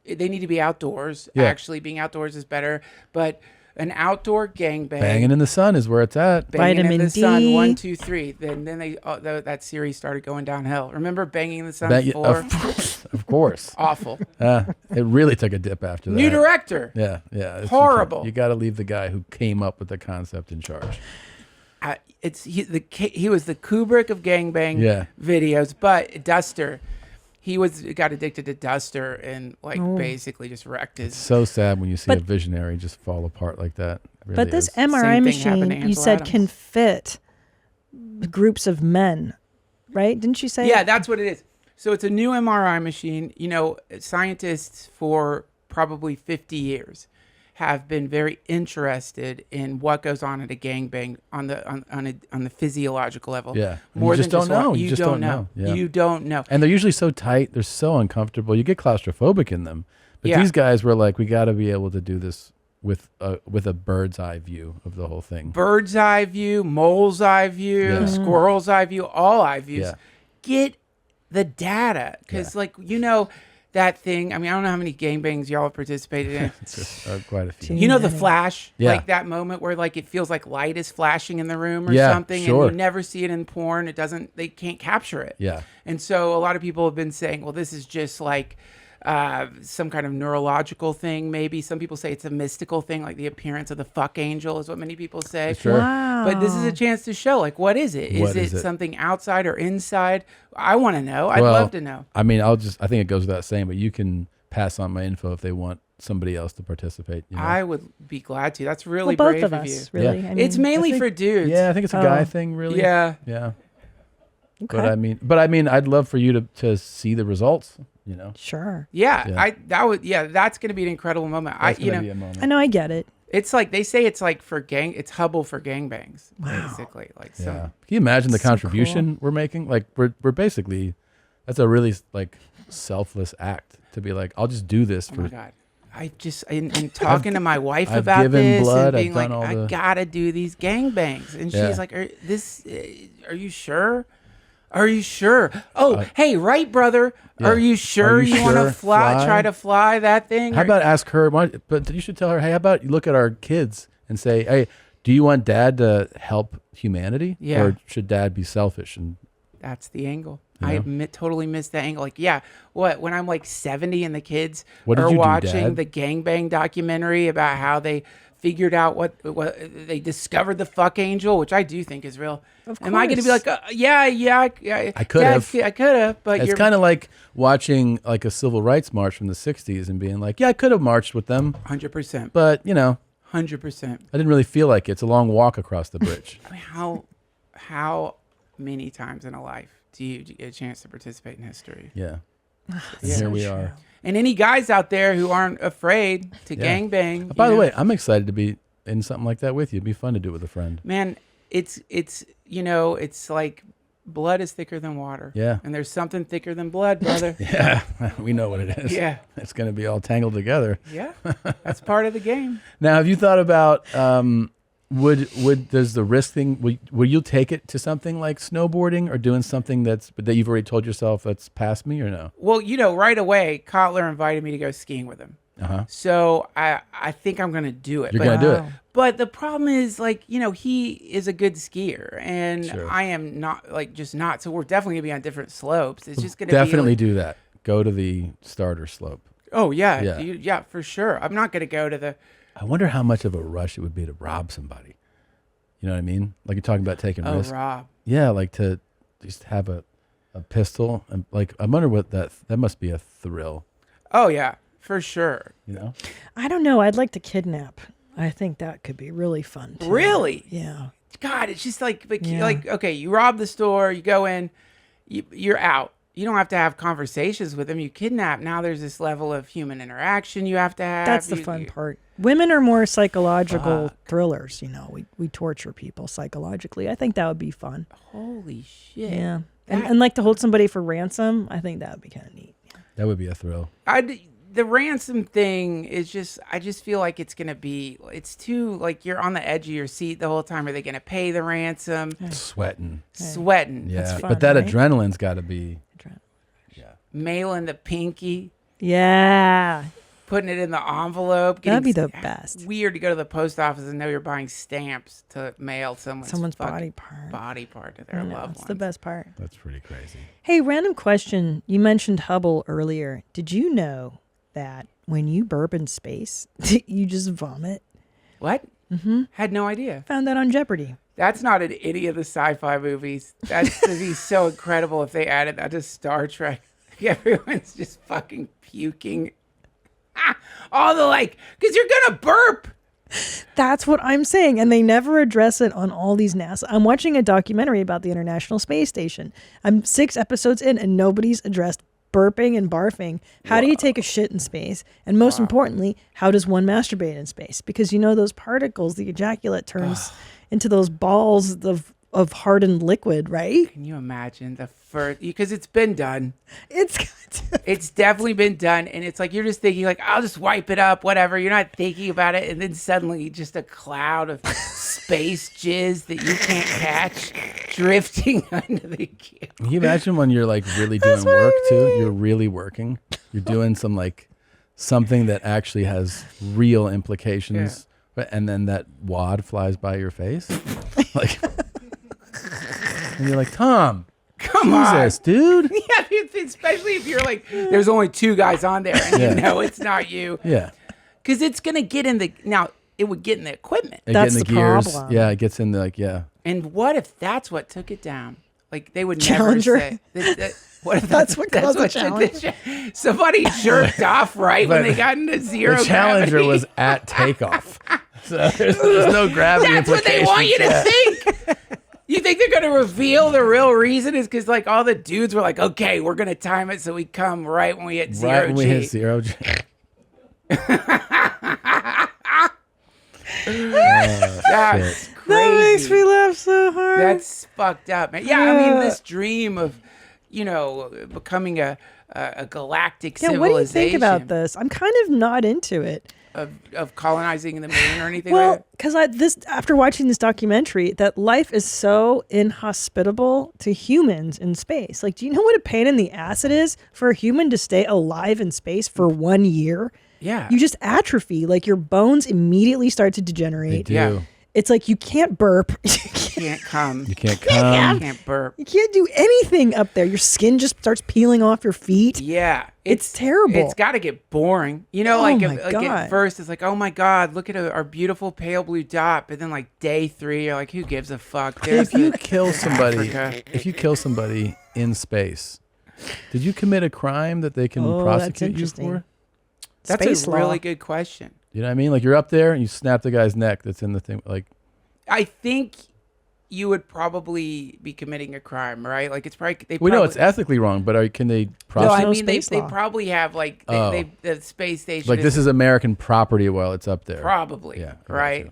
they need to be outdoors. Yeah. Actually, being outdoors is better, but an outdoor gangbang, Banging in the sun is where it's at. banging in Vitamin the sun, D. 1, 2, 3. Then they that series started going downhill. Remember Banging in the Sun That- 4? of course. Awful. It really took a dip after that. New director. Yeah, yeah. Horrible. You got to leave the guy who came up with the concept in charge. He was the Kubrick of gangbang Yeah. videos, but Duster. He got addicted to Duster and basically just wrecked his. So sad when you see a But- visionary just fall apart like that. It really But this is. MRI Same thing happened to machine, you Ansel said, Adams. can fit groups of men, right? Didn't you say? Yeah, that's what it is. So it's a new MRI machine. Scientists for probably 50 years have been very interested in what goes on at a gangbang on the physiological level. Yeah. And More you just than don't know. what- You just don't know. Yeah. You don't know. And they're usually so tight. They're so uncomfortable. You get claustrophobic in them. But Yeah. these guys were like, we got to be able to do this with a bird's eye view of the whole thing. Bird's eye view, mole's eye view, Yeah. squirrel's eye view, all eye views. Yeah. Get the data. Because, that thing, I don't know how many gangbangs y'all have participated in. It's just, quite a few. You know the flash? Yeah. Like that moment where it feels like light is flashing in the room or Yeah, something, sure. and you never see it in porn. They can't capture it. Yeah. And so a lot of people have been saying, well, this is just like some kind of neurological thing. Maybe some people say it's a mystical thing, like the appearance of the fuck angel is what many people say. Sure. Wow. But this is a chance to show, what is it? What Is is it it? something outside or inside? I want to know. I'd Well, love to know. I think it goes without saying, but you can pass on my info if they want somebody else to participate. You know? I would be glad to. That's really Well, both brave of of us, you. really. Yeah. It's mainly I think- for dudes. Yeah, I think it's a guy Oh. thing, really. Yeah. Yeah. Okay. But I mean, I'd love for you to see the results. You know, Sure. Yeah, that's going to be an incredible moment. that's gonna be a moment. I know. I get it. It's like they say it's like it's Hubble for gangbangs, basically. Like Yeah. so. Can you imagine the So contribution we're making? Like we're basically, that's a really like selfless act to be like, I'll just do this Oh for. my God. I just in talking to my wife I've about given this blood, and I've being done like, all I the- gotta do these gangbangs, and Yeah. she's like, are you sure? Are you sure? Oh, hey, right, brother. Yeah. Are you sure Are you you want sure? to fly? Fly? Try to fly that thing? How about ask her? But you should tell her, hey, how about you look at our kids and say, hey, do you want dad to help humanity? Yeah. Or should dad be selfish? And That's the angle. You I know? totally missed that angle. Like, yeah, when I'm like 70 and the kids What did are you do, watching Dad? the gangbang documentary about how they figured out what they discovered the fuck angel, which I do think is real. Of Am I going to be course. like, yeah, I could have. I could have, but it's you're kind of like watching like a civil rights march from the 60s and being like, yeah, I could have marched with them, 100%. but, you know, 100%. I didn't really feel like it. It's a long walk across the bridge. I mean, how many times in a life do you get a chance to participate in history? Yeah. And Yeah. here we are. And any guys out there who aren't afraid to Yeah. gangbang. By you the know, way, I'm excited to be in something like that with you. It'd be fun to do it with a friend. man, it's like blood is thicker than water. Yeah. And there's something thicker than blood, brother. Yeah, we know what it is. Yeah. It's going to be all tangled together. Yeah. That's part of the game. Now, have you thought about does the risk thing, will you take it to something like snowboarding or doing something that you've already told yourself that's past me or no? Well, right away, Kotler invited me to go skiing with him. So I think I'm gonna do it. You're gonna do it. But the problem is, like, he is a good skier, and I am not, like, just not. So we're definitely gonna be on different slopes. It's just gonna definitely do that. Go to the starter slope. Oh yeah, yeah, for sure. I'm not gonna go to the. I wonder how much of a rush it would be to rob somebody. You know what I mean? Like you're talking about taking risks. Rob. Yeah, like to just have a pistol and like I wonder what that must be a thrill. Oh yeah, for sure. I don't know. I'd like to kidnap. I think that could be really fun too. Really? Yeah. God, it's just like okay, you rob the store, you go in, you're out. You don't have to have conversations with them. You kidnap. Now there's this level of human interaction you have to have. That's the fun part. Women are more psychological thrillers. We torture people psychologically. I think that would be fun. Holy shit. Yeah. And like to hold somebody for ransom, I think that would be kind of neat. That would be a thrill. The ransom thing is just, I just feel like it's it's too, like, you're on the edge of your seat the whole time. Are they going to pay the ransom? Sweating. Yeah. That's fun, but that adrenaline's got to be. Mailing the pinky. Yeah. Putting it in the envelope. That'd be the best. Weird to go to the post office and know you're buying stamps to mail someone's body part to their loved ones. That's the best part. That's pretty crazy. Hey, random question. You mentioned Hubble earlier. Did you know that when you burp in space, you just vomit? What? Mm-hmm. Had no idea. Found that on Jeopardy. That's not in any of the sci-fi movies. That's to be so incredible if they added that to Star Trek. Everyone's just fucking puking. All the because you're gonna burp. That's what I'm saying. And they never address it on all these NASA. I'm watching a documentary about the International Space Station. I'm 6 episodes in and nobody's addressed burping and barfing. How do you take a shit in space? And most importantly, how does one masturbate in space? Because those particles, the ejaculate turns into those balls of hardened liquid, right? Can you imagine the first? Because it's been done. It's definitely been done, and it's like you're just thinking like, I'll just wipe it up, whatever. You're not thinking about it, and then suddenly just a cloud of space jizz that you can't catch drifting under the camera. Can you imagine when you're like really doing work too? You're really working. You're doing something that actually has real implications, and then that wad flies by your face, like. And you're like, Tom, come Jesus, on, dude. Yeah, especially if you're like, there's only 2 guys on there, and you know it's not you. Yeah, because it's gonna get in it would get in the equipment. That's the gears. problem. Yeah, it gets in the And what if that's what took it down? Like they would Challenger. never say. What if that's what caused the challenge? Somebody jerked off when they got into zero. The Challenger gravity. was at takeoff, so there's no gravity. That's what they want you to think. You think they're going to reveal the real reason is because like all the dudes were like, okay, we're going to time it so we come right when we hit zero G. Right when we hit 0 G. That's crazy. That makes me laugh so hard. That's fucked up, man. Yeah, I mean, this dream of, becomoming a galactic civilization. What do you think about this? I'm kind of not into it. Of colonizing the moon or anything well, like that? Because after watching this documentary, that life is so inhospitable to humans in space. Like, do you know what a pain in the ass it is for a human to stay alive in space for 1 year? Yeah. You just atrophy. Like, your bones immediately start to degenerate. They do. Yeah. It's like you can't burp. You can't come. You can't come. You can't burp. You can't do anything up there. Your skin just starts peeling off your feet. Yeah. It's terrible. It's got to get boring. At first it's like, oh my God, look at our beautiful pale blue dot. But then like day 3, you're like, who gives a fuck? If you kill somebody in space, did you commit a crime that they can prosecute you for? That's Space a law. really good question. You know what I mean? Like you're up there and you snap the guy's neck that's in the thing. Like, I think you would probably be committing a crime, right? Like it's probably we know it's ethically wrong, but can they prosecute? No, I mean they probably have the space station. Like this is American property while it's up there. Probably, yeah, right?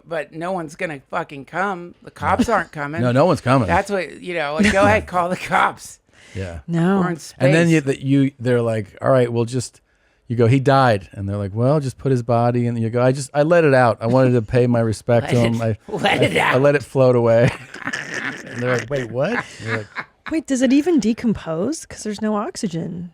But no one's gonna fucking come. The cops aren't coming. No one's coming. That's what like. Go ahead, call the cops. Yeah. No. We're in space. And then they're like, all right, we'll just. You go, he died. And they're like, well, just put his body in. You go, I let it out. I wanted to pay my respect to him. I let it float away. And they're like, wait, what? Like, wait, does it even decompose? Because there's no oxygen.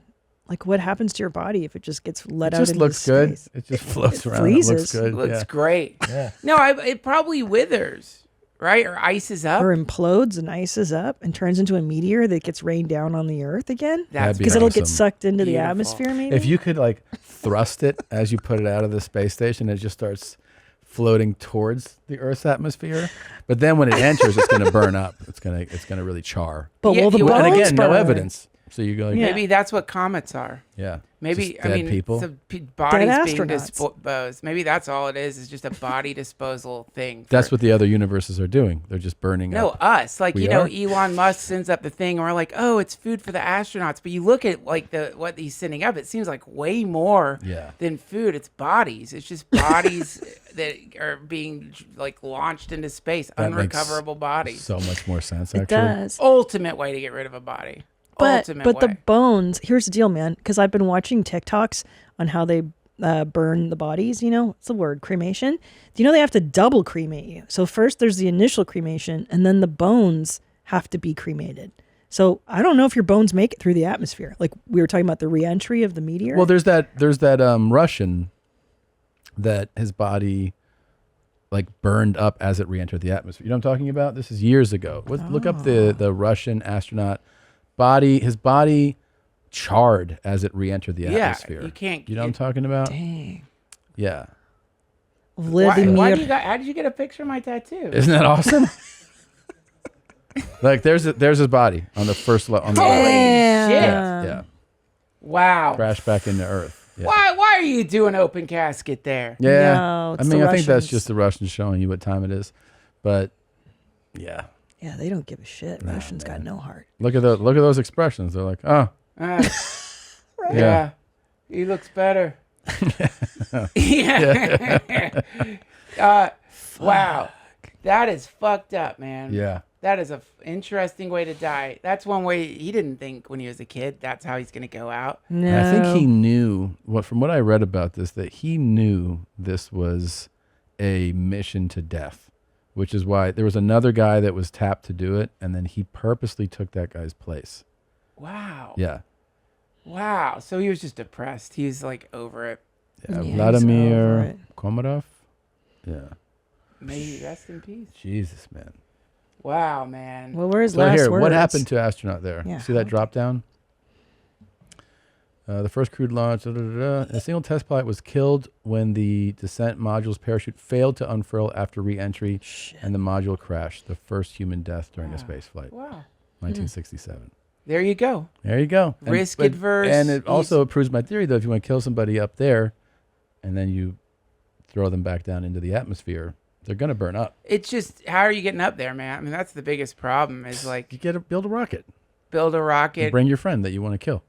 Like, what happens to your body if it just gets let It out just into looks good. space? It just floats around. Freezes. It looks good. It looks yeah. great. Yeah. No, it probably withers, right? Or ices up. Or implodes and ices up and turns into a meteor that gets rained down on the Earth again. That's Because it'll get awesome. sucked into the Beautiful. atmosphere, maybe. If you could like thrust it as you put it out of the space station, it just starts floating towards the Earth's atmosphere. But then when it enters, it's going to burn up. It's going to really char. But will the you- bones And again, no burn? evidence. So you go, like, Maybe that's what comets are. yeah. Maybe Just dead people. it's bodies being astronauts. disposed. Maybe that's all it is just a body disposal thing. That's what the other universes are doing. They're just burning No, up. us. Like, We you know, are? Elon Musk sends up the thing and we're like, oh, it's food for the astronauts. But you look at like what he's sending up, it seems like way more Yeah. than food. It's bodies. It's just bodies that are being like launched into space, That makes unrecoverable bodies. So much more sense, It actually. does. Ultimate way to get rid of a body. But Ultimate the way. bones, here's the deal, man. Because I've been watching TikToks on how they burn the bodies. You know, it's the word cremation. Do you know they have to double cremate you? So first there's the initial cremation, and then the bones have to be cremated. So I don't know if your bones make it through the atmosphere. Like we were talking about the reentry of the meteor. Well, there's that Russian that his body like burned up as it re-entered the atmosphere. You know what I'm talking about? This is years ago. Look up the Russian astronaut body. His body charred as it re-entered the atmosphere. You can't. You know what I'm talking about? Dang. Yeah. Why do you got? How did you get a picture of my tattoo? Isn't that awesome? Like there's his body on the first level. On the Holy right. shit! Yeah. Wow. Crash back into Earth. Yeah. Why are you doing open casket there? Yeah. No, I it's mean, the I think that's Russians. just the Russians showing you what time it is. But yeah. Yeah, they don't give a shit. Russians got no heart. Look at those expressions. They're like, oh. Yeah. He looks better. Yeah. Wow. That is fucked up, man. Yeah. That is a interesting way to die. That's one way he didn't think when he was a kid. That's how he's going to go out. No. And I think he knew from what I read about this, that he knew this was a mission to death, which is why there was another guy that was tapped to do it. And then he purposely took that guy's place. Wow. Yeah. Wow. So he was just depressed. He was like over it. Yeah. Yeah, Vladimir Komarov. Yeah. May he rest in peace. Jesus, man. Wow, man. Well, where's So last here, words? what happened to astronaut there? Yeah. See that drop down? The first crewed launch. A single test pilot was killed when the descent module's parachute failed to unfurl after re-entry, and the module crashed. The first human death during a space flight. Wow. 1967. There you go. There you go. Risk but- adverse. And it also proves my theory, though, if you want to kill somebody up there, and then you throw them back down into the atmosphere, they're going to burn up. It's just, how are you getting up there, man? I mean, that's the biggest problem is like You build a rocket. build a rocket. And bring your friend that you want to kill.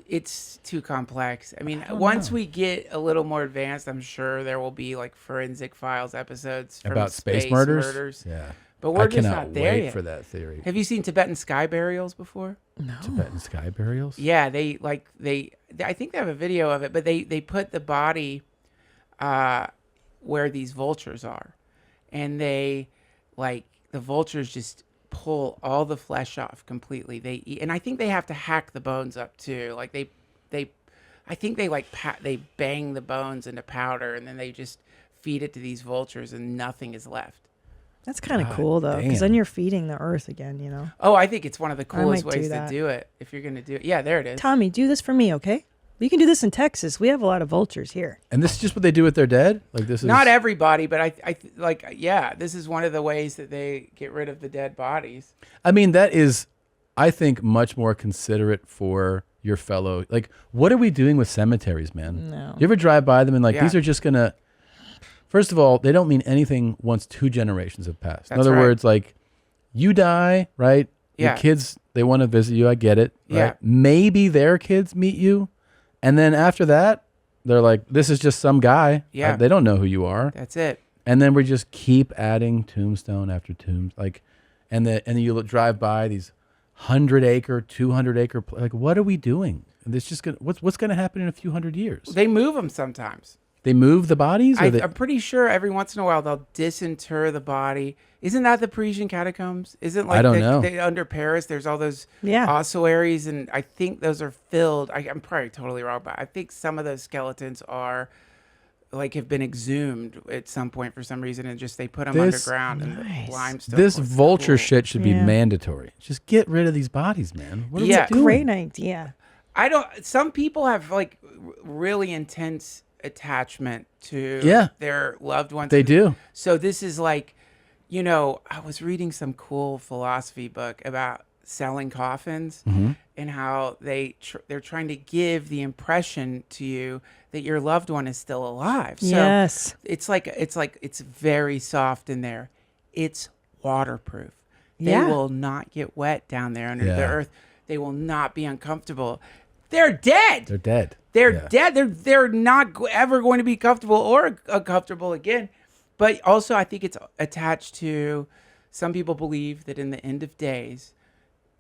It's too complex. I mean, once we get a little more advanced, I'm sure there will be like forensic files episodes from About space murders? Yeah. But we're I just cannot not there wait yet. for that theory. Have you seen Tibetan sky burials before? No. Tibetan sky burials? Yeah, they I think they have a video of it, but they put the body where these vultures are. And they the vultures just pull all the flesh off completely. They eat, and I think they have to hack the bones up too. Like I think they they bang the bones into powder and then they just feed it to these vultures and nothing is left. That's kind of cool though, because then you're feeding the earth again. You know. Oh, I think it's one of the coolest might do ways to that. do it. If you're gonna do it, yeah, there it is. Tommy, do this for me, okay? You can do this in Texas. We have a lot of vultures here. And this is just what they do with their dead? Like this is Not everybody, but this is one of the ways that they get rid of the dead bodies. I mean, that is, I think, much more considerate for your fellow. Like, what are we doing with cemeteries, man? No. You ever drive by them and Yeah. these are just going to, first of all, they don't mean anything once 2 generations have passed. In That's other right. words, like, you die, right? Yeah. Your kids, they want to visit you. I get it. Right? Yeah. Maybe their kids meet you. And then after that, they're like, this is just some guy. Yeah. They don't know who you are. That's it. And then we just keep adding tombstone after tombstone, and then you drive by these 100-acre, 200-acre, like, what are we doing? And it's just gonna, what's gonna happen in a few hundred years? They move them sometimes. They move the bodies? I'm pretty sure every once in a while they'll disinter the body. Isn't that the Parisian catacombs? Isn't like I don't know. Under Paris, there's all those Yeah. ossuaries, and I think those are filled. I'm probably totally wrong, but I think some of those skeletons are like have been exhumed at some point for some reason, and just they put them underground and the limestone. This vulture cool. shit should be mandatory. Just get rid of these bodies, man. What are we doing? Great idea. Some people have like really intense attachment to their loved ones. They do. So this is like, I was reading some cool philosophy book about selling coffins and how they're trying to give the impression to you that your loved one is still alive. So yes. It's very soft in there. It's waterproof. They will not get wet down there under the earth. They will not be uncomfortable. They're dead. They're dead. They're dead. They're not ever going to be comfortable or uncomfortable again. But also, I think it's attached to some people believe that in the end of days,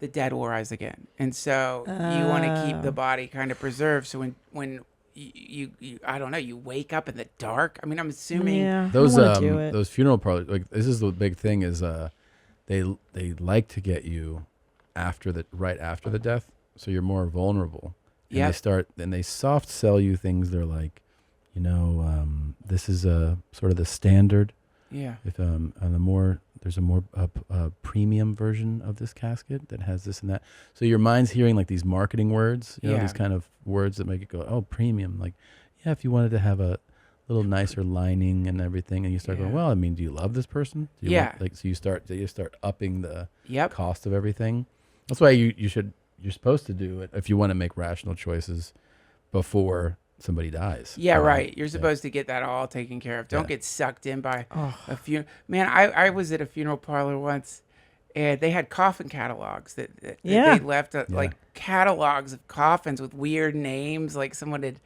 the dead will rise again, and so you want to keep the body kind of preserved. So when you I don't know, you wake up in the dark. I mean, I'm assuming those funeral parlors, like this is the big thing is they like to get you right after the death, so you're more vulnerable. And they soft sell you things. They're like, this is a sort of the standard. Yeah. If there's a more premium version of this casket that has this and that. So your mind's hearing like these marketing words, these kind of words that make it go, oh, premium. Like, yeah, if you wanted to have a little nicer lining and everything, and you start going, well, I mean, do you love this person? Do you so you start upping the cost of everything. That's why you're supposed to do it if you want to make rational choices before somebody dies. Yeah, right. You're supposed to get that all taken care of. Don't get sucked in by a funeral. Man, I was at a funeral parlor once, and they had coffin catalogs that they left like catalogs of coffins with weird names. Like someone had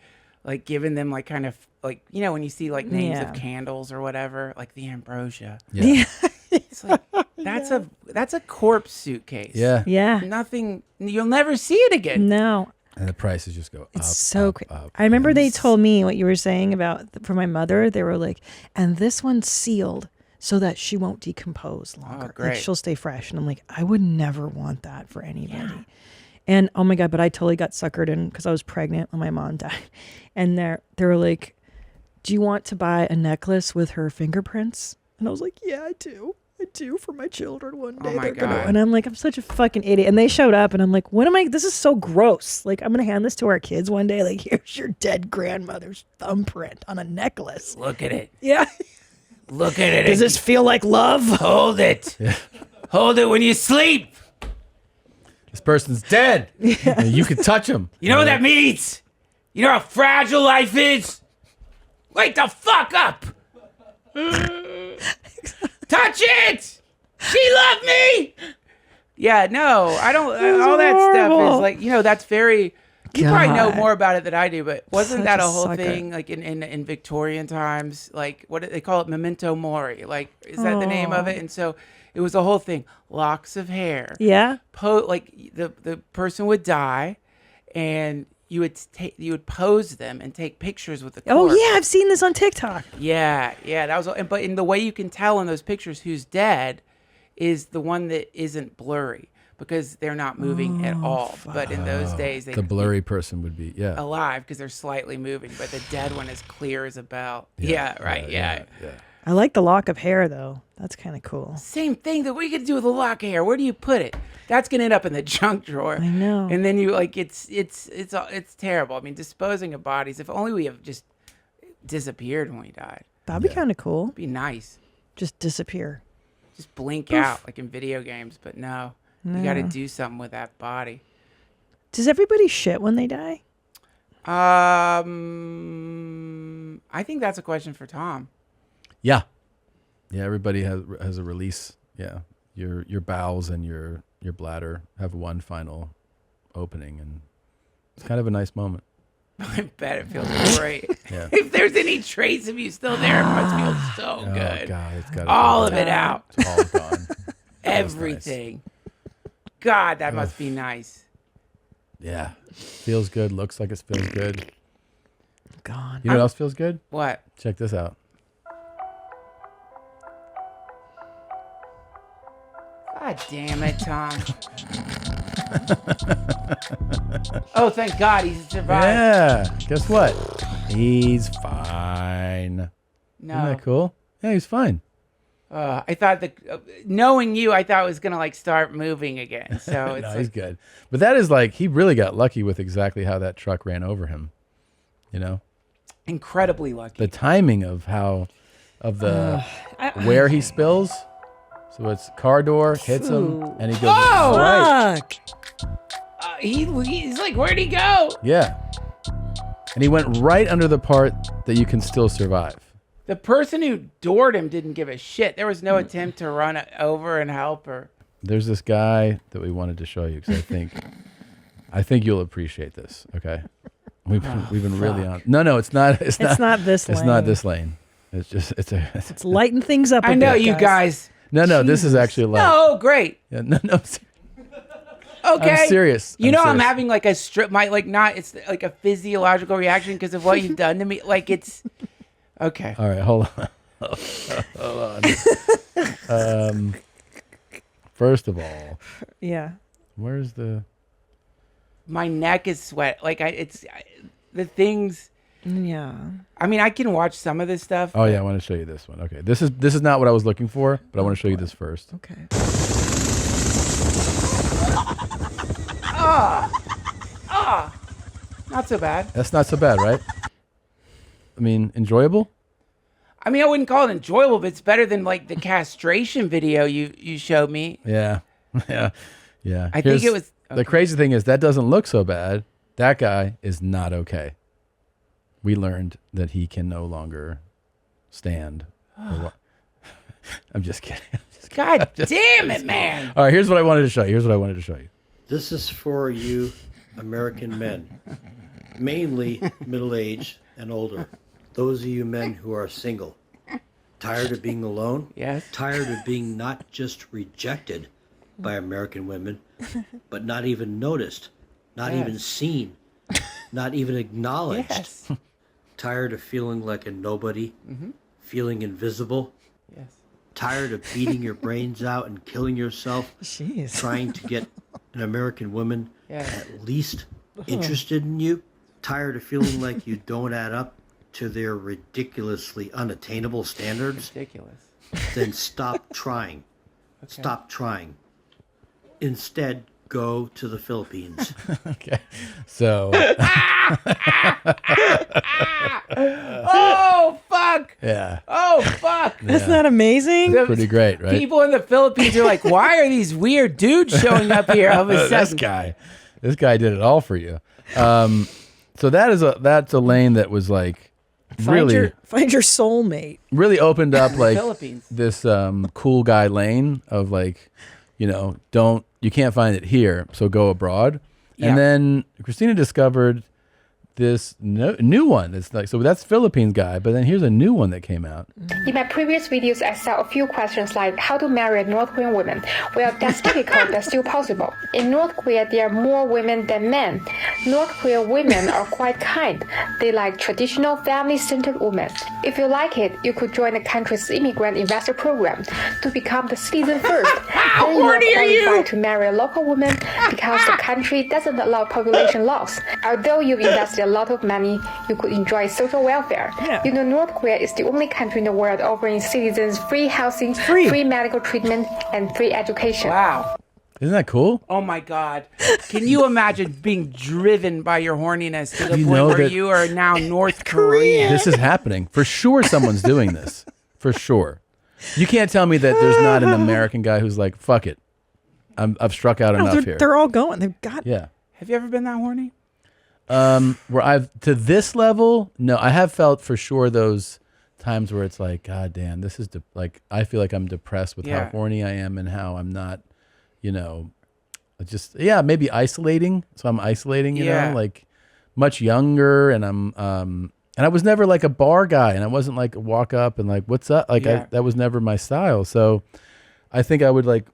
like given them like kind of like, when you see like names of candles or whatever, like the ambrosia. Yeah. It's like, that's a corpse suitcase. Yeah. Yeah. Nothing. You'll never see it again. No. And the prices just go up. It's so crazy. I remember they told me what you were saying about for my mother. They were like, and this one's sealed so that she won't decompose longer. Oh, great. Like she'll stay fresh. And I'm like, I would never want that for anybody. Yeah. And oh my God, but I totally got suckered in because I was pregnant when my mom died. And they were like, do you want to buy a necklace with her fingerprints? And I was like, yeah, I do. I do for my children one day. Oh my God. And I'm like, I'm such a fucking idiot. And they showed up and I'm like, this is so gross. Like, I'm going to hand this to our kids one day. Like, here's your dead grandmother's thumbprint on a necklace. Look at it. Yeah. Look at it. Does this feel like love? Hold it. Yeah. Hold it when you sleep. This person's dead. Yeah. You can touch him. You know what that means? You know how fragile life is? Wake the fuck up. Touch it! She loved me! Yeah, no, I don't. All that stuff is like, that's very. You probably know more about it than I do, but wasn't that a whole thing like in Victorian times? Like, what they call it, memento mori? Like, is that the name of it? And so it was a whole thing. Locks of hair. Yeah. Like the person would die, and you would pose them and take pictures with the corpse. Oh yeah, I've seen this on TikTok. Yeah, that was. But in the way you can tell in those pictures who's dead is the one that isn't blurry because they're not moving at all. Fuck. But in those days, the blurry person would be alive because they're slightly moving, but the dead one is clear as a bell. Yeah, right. Yeah. I like the lock of hair though. That's kind of cool. Same thing. What are you gonna do with a lock of hair? Where do you put it? That's gonna end up in the junk drawer. I know. And then you like it's terrible. I mean, disposing of bodies. If only we have just disappeared when we died. That'd be kind of cool. It'd be nice. Just disappear. Just blink out like in video games. But no, you got to do something with that body. Does everybody shit when they die? I think that's a question for Tom. Yeah. Everybody has a release. Yeah, your bowels and your bladder have one final opening, and it's kind of a nice moment. I bet it feels great. Yeah. If there's any trace of you still there, it must feel so good. Oh God, it's got all of it out. It's all gone. Everything. Nice. God, that must be nice. Yeah, feels good. Looks like it feels good. God. You know what else feels good? What? Check this out. God damn it, Tom. Oh, thank God he's survived. Yeah. Guess what? He's fine. No. Isn't that cool? Yeah, he's fine. I thought knowing you, I thought it was gonna like start moving again. So it's No, like, he's good. But that is like, he really got lucky with exactly how that truck ran over him. You know? incredibly lucky. The timing of where he spills. So it's car door, hits him, and he goes right. He's like, where'd he go? Yeah. And he went right under the part that you can still survive. The person who doored him didn't give a shit. There was no attempt to run over and help her. There's this guy that we wanted to show you because I think you'll appreciate this. Okay, we've been really on. No, it's not. It's not this lane. It's not this lane. It's just it's lighten things up. I know you guys. No, this is actually light. No, great. Yeah, no. Okay. I'm serious. I'm having like a strip. It's like a physiological reaction because of what you've done to me. Like it's. Okay. All right, hold on. First of all. Yeah. Where's the? My neck is sweat. Like the things. Yeah. I mean, I can watch some of this stuff. Oh yeah, I want to show you this one. Okay, this is not what I was looking for, but I want to show you this first. Okay. Not so bad. That's not so bad, right? I mean, enjoyable. I mean, I wouldn't call it enjoyable, but it's better than like the castration video you showed me. Yeah, yeah. I think it was The crazy thing is that doesn't look so bad. That guy is not okay. We learned that he can no longer stand. I'm just kidding. God damn it, man. All right, here's what I wanted to show you. This is for you American men, mainly middle-aged and older. Those of you men who are single, tired of being alone, yes, tired of being not just rejected by American women, but not even noticed, not even seen, not even acknowledged. Yes. Tired of feeling like a nobody, feeling invisible. Yes. Tired of beating your brains out and killing yourself, trying to get an American woman at least interested in you. Tired of feeling like you don't add up to their ridiculously unattainable standards. Ridiculous. Then stop trying. Okay. Stop trying. Instead, go to the Philippines. Okay. So. Oh, fuck. Yeah. Oh, fuck. Isn't that amazing? Pretty great, right? People in the Philippines are like, why are these weird dudes showing up here all of a sudden? This guy did it all for you. So that's a lane that was like find your soulmate. Really opened up like Philippines. This cool guy lane of like, you can't find it here, so go abroad. Yeah. And then Christina discovered this new one. It's like, so that's Philippines guy, but then here's a new one that came out. In my previous videos, I saw a few questions like how to marry a North Korean woman. Well, that's difficult, but still possible. In North Korea, there are more women than men. North Korean women are quite kind. They like traditional family-centered women. If you like it, you could join the country's immigrant investor program to become the citizen first. Then you are qualified to marry a local woman because the country doesn't allow population laws. Although you've invested a lot of money, you could enjoy social welfare. Yeah. North Korea is the only country in the world offering citizens free housing, free medical treatment, and free education. Wow. Isn't that cool? Oh my God. Can you imagine being driven by your horniness to the point where you are now North Korean? This is happening. For sure someone's doing this. For sure. You can't tell me that there's not an American guy who's like, fuck it. I've struck out enough here. They're all going. They've got. Yeah. Have you ever been that horny? Where I've to this level, no, I have felt for sure those times where it's like, God damn, this is like I feel like I'm depressed with how horny I am and how I'm not, just maybe isolating. So I'm isolating, you know, like much younger, and I'm and I was never like a bar guy, and I wasn't like walk up and like what's up, like that was never my style. So I think I would like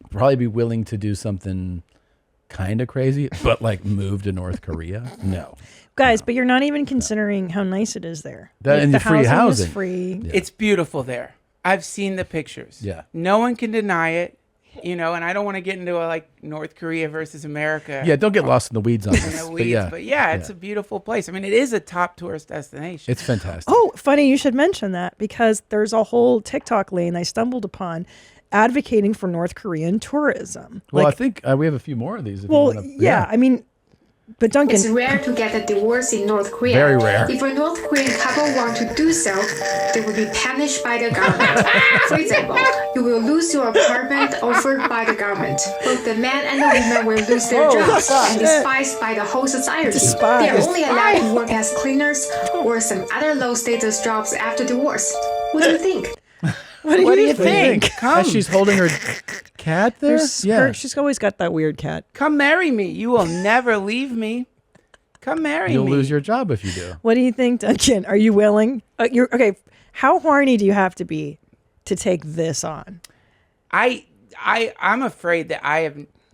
probably be willing to do something kind of crazy, but like move to North Korea? No. Guys, but you're not even considering how nice it is there. That and the free housing. Is free. Yeah. It's beautiful there. I've seen the pictures. Yeah. No one can deny it. And I don't want to get into North Korea versus America. Yeah, don't get lost in the weeds on this. But it's a beautiful place. I mean, it is a top tourist destination. It's fantastic. Oh, funny you should mention that, because there's a whole TikTok lane I stumbled upon advocating for North Korean tourism. Well, I think we have a few more of these. If you wanna, I mean, but Duncan, it's rare to get a divorce in North Korea. Very rare. If a North Korean couple want to do so, they will be punished by the government. For example, you will lose your apartment offered by the government. Both the man and the woman will lose their jobs and despised by the whole society. They are only allowed to work as cleaners or some other low-status jobs after divorce. What do you think? What do you think? Come. As she's holding her cat there? She's always got that weird cat. Come marry me. You will never leave me. Come marry me. You'll lose your job if you do. What do you think, Duncan? Are you willing? Okay. How horny do you have to be to take this on? I'm afraid that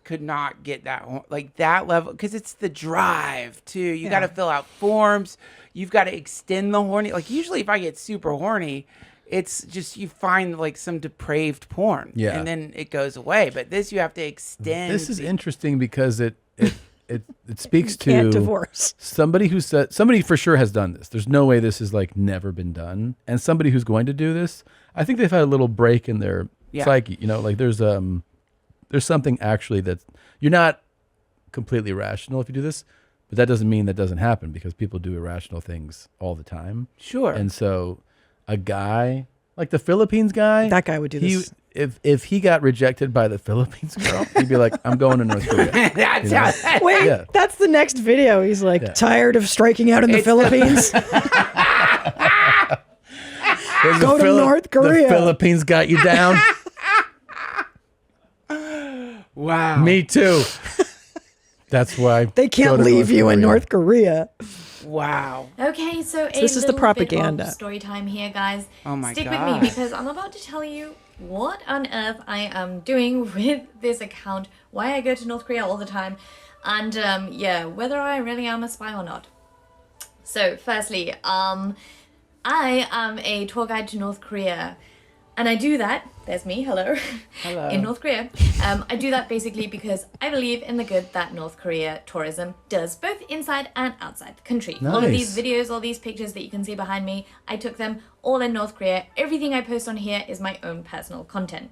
could not get that level, because it's the drive too. You got to fill out forms. You've got to extend the horny. Usually if I get super horny, it's just you find some depraved porn, and then it goes away. But this you have to extend. This is interesting because it speaks to can't divorce. Somebody who said somebody for sure has done this. There's no way this has never been done. And somebody who's going to do this, I think they've had a little break in their psyche. There's something actually that you're not completely rational if you do this, but that doesn't mean that doesn't happen, because people do irrational things all the time. Sure. And so a guy like the Philippines guy, that guy would do this. If he got rejected by the Philippines girl, he'd be like, I'm going to North Korea. Wait, that's the next video. He's tired of striking out in the Philippines. Go to North Korea. The Philippines got you down. Wow. Me too. That's why they can't leave you in North Korea. Wow. Okay, so this is the propaganda. Bit of story time here, guys. Oh my Stick God. with me, because I'm about to tell you what on earth I am doing with this account, why I go to North Korea all the time, and whether I really am a spy or not. So, firstly, I am a tour guide to North Korea. And I do that, there's me, hello, in North Korea. I do that basically because I believe in the good that North Korea tourism does, both inside and outside the country. Nice. All of these videos, all these pictures that you can see behind me, I took them all in North Korea. Everything I post on here is my own personal content.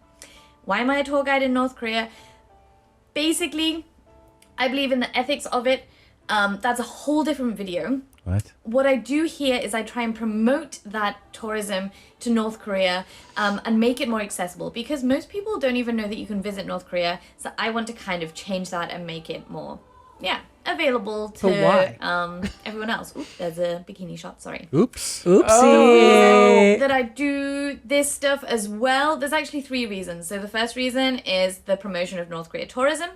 Why am I a tour guide in North Korea? Basically, I believe in the ethics of it. That's a whole different video. What I do here is I try and promote that tourism to North Korea and make it more accessible, because most people don't even know that you can visit North Korea. So I want to kind of change that and make it more, available to everyone else. Oop, there's a bikini shot, sorry. Oops. Oopsie. That I do this stuff as well. There's actually 3 reasons. So the first reason is the promotion of North Korea tourism.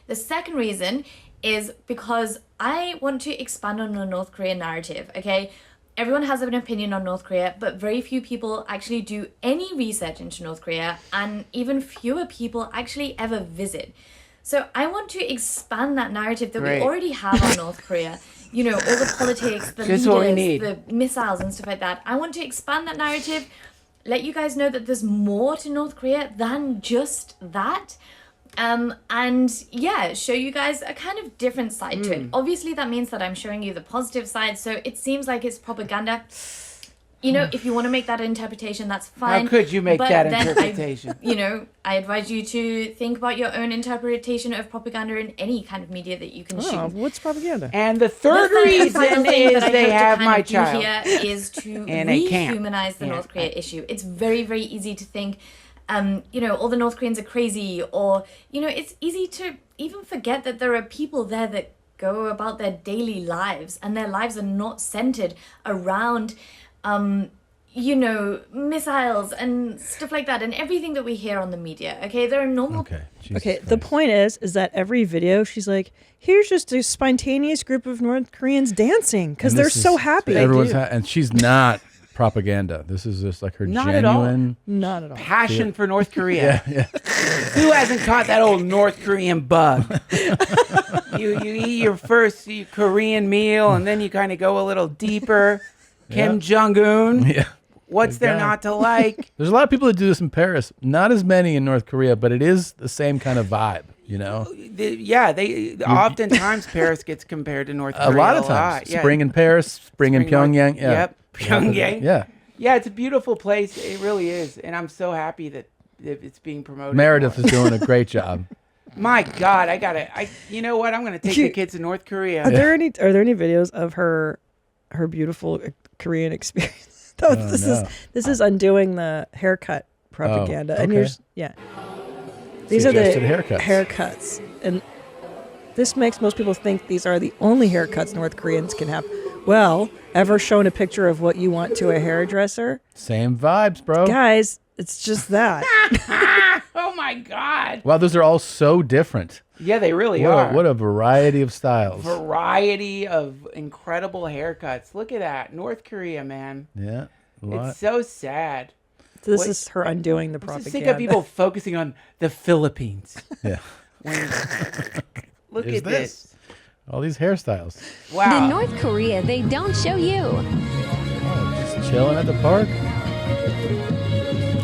The second reason is because I want to expand on the North Korean narrative, okay? Everyone has an opinion on North Korea, but very few people actually do any research into North Korea, and even fewer people actually ever visit. So I want to expand that narrative that we already have on North Korea. All the politics, the leaders, the missiles and stuff like that. I want to expand that narrative, let you guys know that there's more to North Korea than just that. Show you guys a kind of different side to it. Obviously, that means that I'm showing you the positive side, so it seems like it's propaganda. If you want to make that interpretation, that's fine. How could you make that interpretation? I advise you to think about your own interpretation of propaganda in any kind of media that you can shoot. What's propaganda? And the third reason is they have my child here is to rehumanize the North Korea issue. It's very, very easy to think all the North Koreans are crazy, or, it's easy to even forget that there are people there that go about their daily lives, and their lives are not centered around, missiles and stuff like that, and everything that we hear on the media, okay? There are normal... Okay, the point is that every video, she's like, here's just a spontaneous group of North Koreans dancing, because they're so happy. Everyone's and she's not propaganda. This is just like her Not at all. genuine Not at all. Passion for North Korea. Yeah. Who hasn't caught that old North Korean bug? You eat your first Korean meal, and then you kind of go a little deeper. Kim Jong-un. Yeah. What's there not to like? There's a lot of people that do this in Paris. Not as many in North Korea, but it is the same kind of vibe, you know? Oftentimes Paris gets compared to North Korea. A lot of times. Yeah. Spring in Paris, spring in Pyongyang. Yeah. Yep. Pyongyang. Yeah. Yeah, it's a beautiful place. It really is. And I'm so happy that it's being promoted. Meredith is doing a great job. My God, you know what? I'm going to take the kids to North Korea. Are there any videos of her beautiful Korean experience? This is undoing the haircut propaganda. Oh, And okay. these are the Suggested haircuts. And this makes most people think these are the only haircuts North Koreans can have. Well, ever shown a picture of what you want to a hairdresser? Same vibes, bro. Guys, it's just that. Oh my God. Wow, those are all so different. Yeah, they really are. What a variety of styles. Variety of incredible haircuts. Look at that. North Korea, man. Yeah. A lot. It's so sad. So this is her undoing the propaganda. I'm sick of people focusing on the Philippines. Yeah. Look Is at this. All these hairstyles. Wow. The North Korea they don't show you. Just chilling at the park.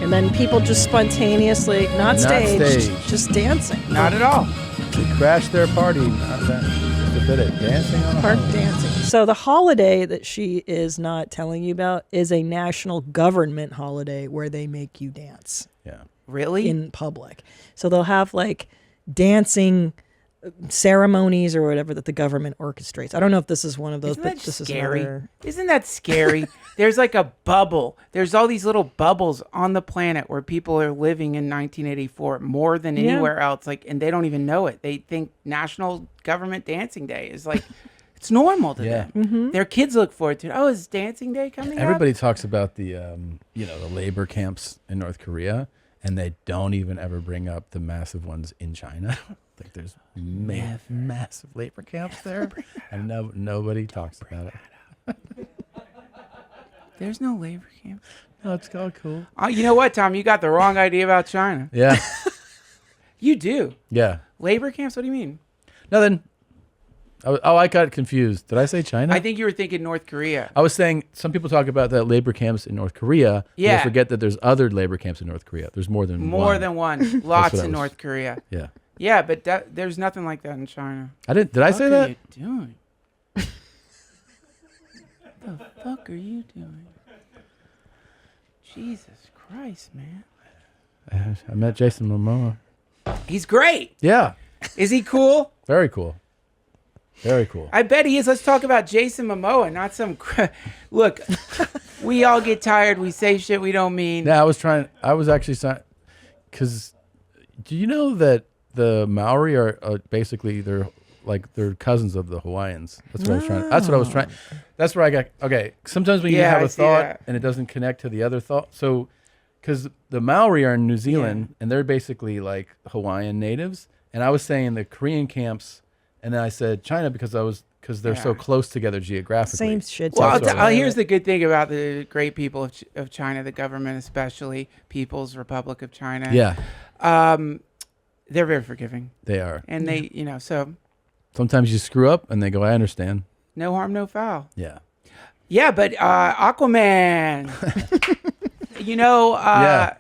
And then people just spontaneously, not staged, just dancing. Not at all. They crashed their party. Not that, just a bit of dancing on a Park holiday. dancing. So the holiday that she is not telling you about is a national government holiday where they make you dance. Yeah. Really? In public. So they'll have like dancing ceremonies or whatever that the government orchestrates. I don't know if this is one of those, Isn't but that this scary? is another. Isn't that scary? There's like a bubble. There's all these little bubbles on the planet where people are living in 1984 more than anywhere else. Like, and they don't even know it. They think National Government Dancing Day is like, it's normal to them. Mm-hmm. Their kids look forward to it. Oh, is Dancing Day coming Everybody up? talks about the the labor camps in North Korea, and they don't even ever bring up the massive ones in China. Like there's massive labor camps there, and nobody talks about it. There's no labor camp. No, it's all cool. Oh, you know what, Tom? You got the wrong idea about China. Yeah. You do. Yeah. Labor camps? What do you mean? Nothing. I got confused. Did I say China? I think you were thinking North Korea. I was saying some people talk about the labor camps in North Korea. Yeah. They forget that there's other labor camps in North Korea. There's more than one. More than one. Lots in North Korea. Yeah. Yeah, but there's nothing like that in China. Did I say that? What are you doing? What the fuck are you doing? Jesus Christ, man. I met Jason Momoa. He's great. Yeah. Is he cool? Very cool. Very cool. I bet he is. Let's talk about Jason Momoa, not some... Look, we all get tired. We say shit we don't mean. Yeah, I was actually trying... Because do you know that the Maori are basically they're cousins of the Hawaiians. That's what I was trying. That's where I got. Okay, sometimes when you have a thought and it doesn't connect to the other thought. So, because the Maori are in New Zealand and they're basically like Hawaiian natives, and I was saying the Korean camps, and then I said China because they're so close together geographically. Same shit. Well, here's the good thing about the great people of China, the government especially, People's Republic of China. Yeah. They're very forgiving. They are. And they, so. Sometimes you screw up and they go, I understand. No harm, no foul. Yeah. Yeah, but Aquaman,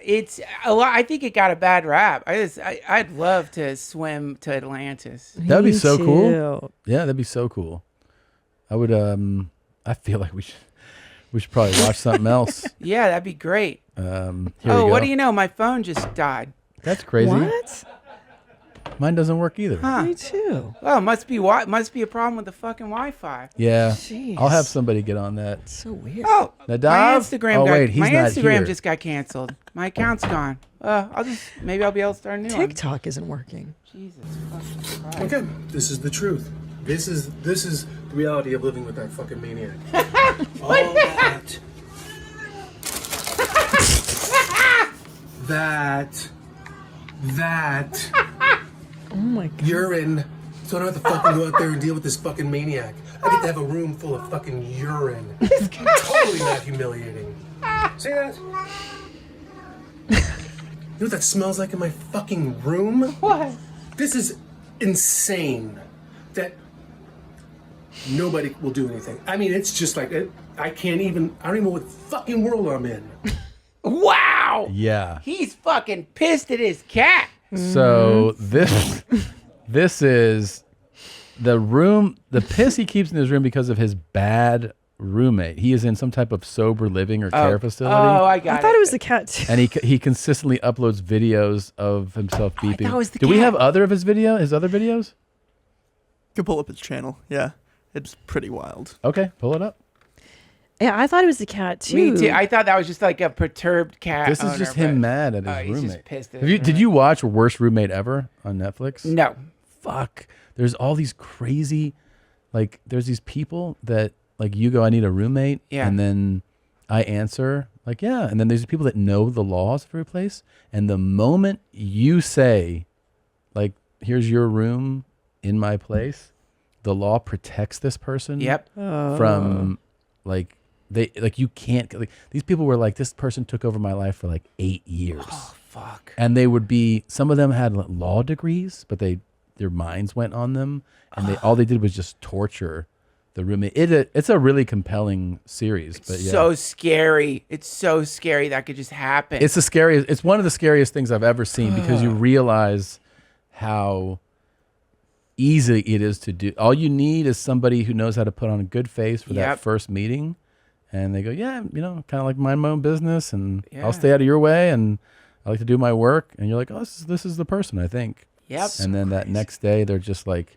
it's a lot. I think it got a bad rap. I'd love to swim to Atlantis. That'd be so cool. Yeah, that'd be so cool. I would, I feel like we should probably watch something else. Yeah, that'd be great. What do you know? My phone just died. That's crazy. What? Mine doesn't work either. Huh. Me too. Well, must be a problem with the fucking Wi-Fi. Yeah. Jeez. I'll have somebody get on that. So weird. Oh, Nadav? my Instagram he's my not Instagram here. just got canceled. My account's gone. Maybe I'll be able to start a new one. TikTok isn't working. Jesus fucking Christ. Okay, this is the truth. This is the reality of living with that fucking maniac. All that oh my God. urine, so I don't have to fucking go out there and deal with this fucking maniac. I get to have a room full of fucking urine. Totally not humiliating. See that? You know what that smells like in my fucking room? What? This is insane. That nobody will do anything. I mean, it's just like, I don't even know what fucking world I'm in. Wow. Yeah. He's fucking pissed at his cat. So this is the room, the piss he keeps in his room because of his bad roommate. He is in some type of sober living or care facility. Oh, I got it. I thought it was the cat too. And he consistently uploads videos of himself beeping. thought it was the Do we cat. have other of his other videos? You can pull up his channel. Yeah, it's pretty wild. Okay, pull it up. Yeah, I thought it was the cat too. Me too. I thought that was just like a perturbed cat. This is just him mad at his he's roommate. just pissed at Have his you, did you watch Worst Roommate Ever on Netflix? No. Fuck. There's all these crazy, like, there's these people that, like, you go, I need a roommate. Yeah. And then I answer, like, yeah. And then there's people that know the laws of every place. And the moment you say, like, here's your room in my place, the law protects this person Yep. from, like, you can't, like, these people were like, this person took over my life for like 8 years. Oh, fuck. And they would be, some of them had law degrees, but their minds went on them, and all they did was just torture the roommate. It's a really compelling series, but yeah. So scary. It's so scary that could just happen. It's the scariest. It's one of the scariest things I've ever seen because you realize how easy it is to do. All you need is somebody who knows how to put on a good face for that first meeting, and they go, yeah, kind of like mind my own business, and I'll stay out of your way, and I like to do my work. And you're like, oh, this is the person, I think. Yep. And then that next day, they're just like,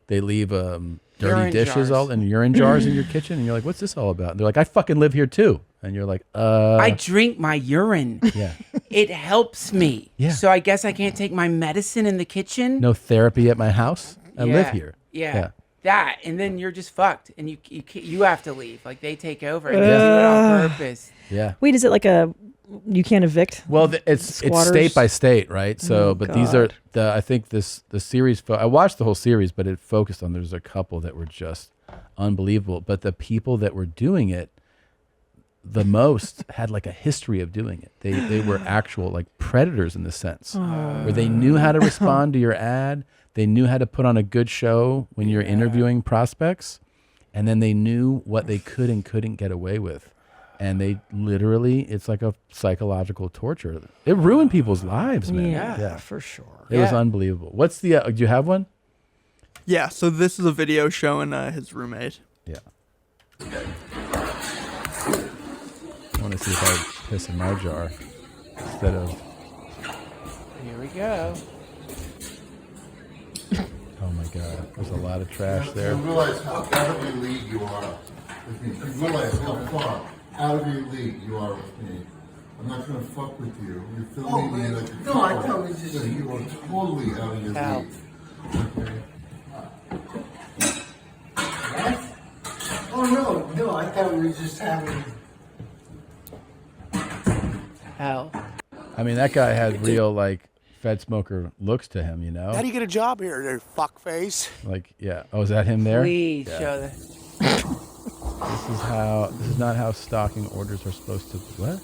they leave dirty Urine dishes jars. and urine jars in your kitchen, and you're like, what's this all about? And they're like, I fucking live here too. And you're like, I drink my urine. Yeah. It helps me. Yeah. So I guess I can't take my medicine in the kitchen. No therapy at my house. I live Yeah. here. Yeah. That, and then you're just fucked, and you have to leave. Like, they take over, and they do it on purpose. Yeah. Wait, is it like you can't evict? Well, it's state by state, right? So, Oh, but these are God. I think the series. I watched the whole series, but it focused on there's a couple that were just unbelievable. But the people that were doing it the most had like a history of doing it. They were actual like predators in the sense where they knew how to respond to your ad. They knew how to put on a good show when you're interviewing prospects, and then they knew what they could and couldn't get away with. And they literally, it's like a psychological torture. It ruined people's lives, man. Yeah, for sure. It was unbelievable. What's the, do you have one? Yeah, so this is a video showing his roommate. Yeah. I want to see if I piss in my jar instead of... Here we go. Oh my God, there's a lot of trash there. You realize how out of your league you are with me. You realize how far out of your league you are with me. I'm not gonna fuck with you. You're filming me like a no, I thought it was just you are totally out of your league. Okay. Oh no, I thought we were just having. Hell. I mean, that guy had real like Fed smoker looks to him, How do you get a job here, there, fuckface? Like, yeah. Oh, is that him there? Please Yeah. show this. This is not how stalking orders are supposed to. What?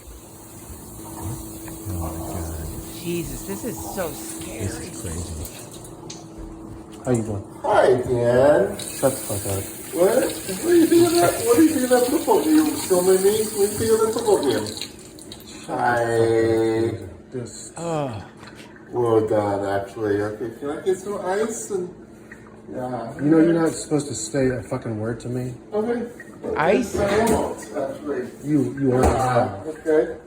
Oh my God. Jesus, this is so scary. This is crazy. How you doing? Hi, Dan. Shut the fuck up. What? What do you think of that? What do you think of that football game? You filming me? What do you think of that football game? Hi. Oh. Well done, actually. Okay, can I get some ice? And yeah. You know you're not supposed to say a fucking word to me. Okay. Ice? I won't, actually. You already have. Okay.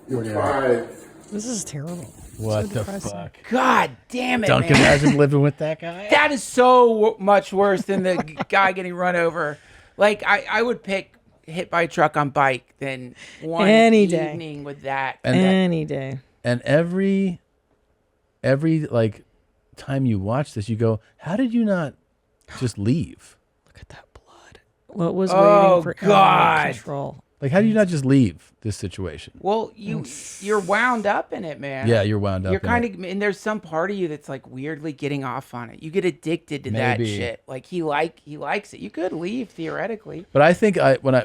You already All have. right. This is terrible. What So the depressing. fuck? God damn it, Don't man. you imagine living with that guy? That is so much worse than the guy getting run over. Like, I would pick hit by a truck on bike than one Any day. evening with that. Any day. And every like time you watch this, you go, how did you not just leave? What was Oh, waiting for God. animal control? Like, how do you not just leave this situation? Well, you're wound up in it, man. Yeah, you're wound up. You're kind of, and there's some part of you that's like weirdly getting off on it. You get addicted to that shit. Like he likes it. You could leave theoretically. But I think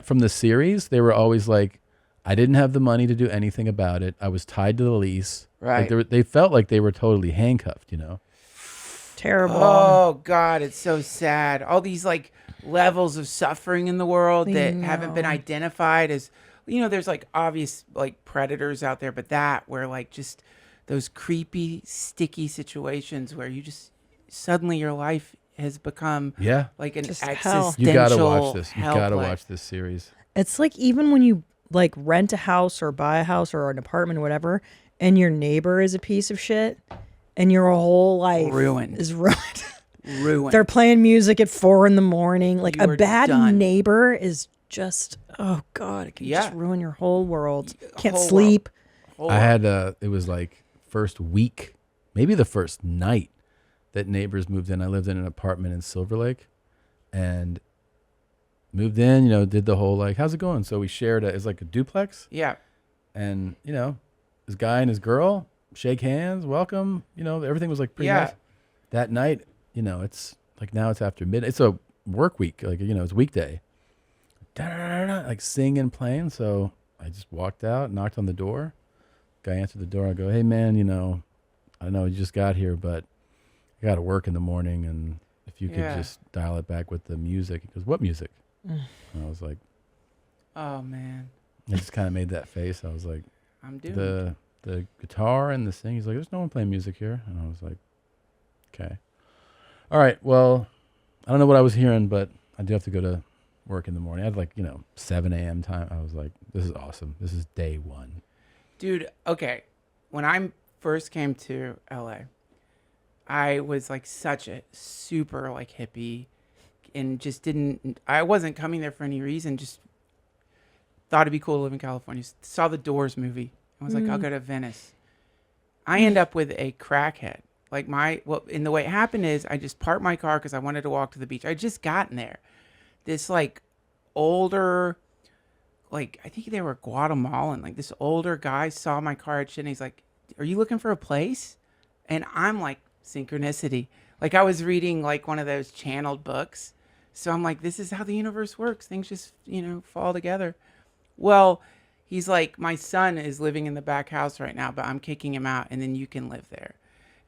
from the series, they were always like, I didn't have the money to do anything about it. I was tied to the lease. Right. Like they felt like they were totally handcuffed. You know. Terrible. Oh God, it's so sad. All these like levels of suffering in the world that haven't been identified as, there's like obvious like predators out there, but that where like just those creepy, sticky situations where you just suddenly your life has become like an Just existential You gotta watch this. You hell gotta place. watch this series. It's like even when you like rent a house or buy a house or an apartment or whatever, and your neighbor is a piece of shit, and your whole life is ruined. They're playing music at 4 a.m. Like You a are bad done. neighbor is just, oh God, it can just ruin your whole world. Can't Whole sleep. I had it was like first week, maybe the first night that neighbors moved in. I lived in an apartment in Silver Lake, and moved in. Did the whole like, how's it going? So we shared it's like a duplex. Yeah. And this guy and his girl shake hands, welcome. Everything was like pretty nice. That night, it's like now it's after midnight. It's a work week, like it's weekday. Like singing, playing. So I just walked out, knocked on the door. Guy answered the door. I go, hey man, I know you just got here, but I got to work in the morning, and if you could just dial it back with the music. He goes, what music? And I was like, oh man. I just kind of made that face. I was like, I'm doomed. The guitar and the thing. He's like, there's no one playing music here. And I was like, okay. All right. Well, I don't know what I was hearing, but I do have to go to work in the morning. I had like, 7 a.m. time. I was like, this is awesome. This is day one. Dude, okay. When I first came to LA, I was like such a super like hippie and just I wasn't coming there for any reason. Just thought it'd be cool to live in California. Saw the Doors movie. I was like, I'll go to Venice. I end up with a crackhead. Like and the way it happened is I just parked my car because I wanted to walk to the beach. I just gotten there. This like older, like I think they were Guatemalan. Like this older guy saw my car at shit and he's like, are you looking for a place? And I'm like, synchronicity. Like I was reading like one of those channeled books. So I'm like, this is how the universe works. Things just, fall together. Well, he's like, my son is living in the back house right now, but I'm kicking him out and then you can live there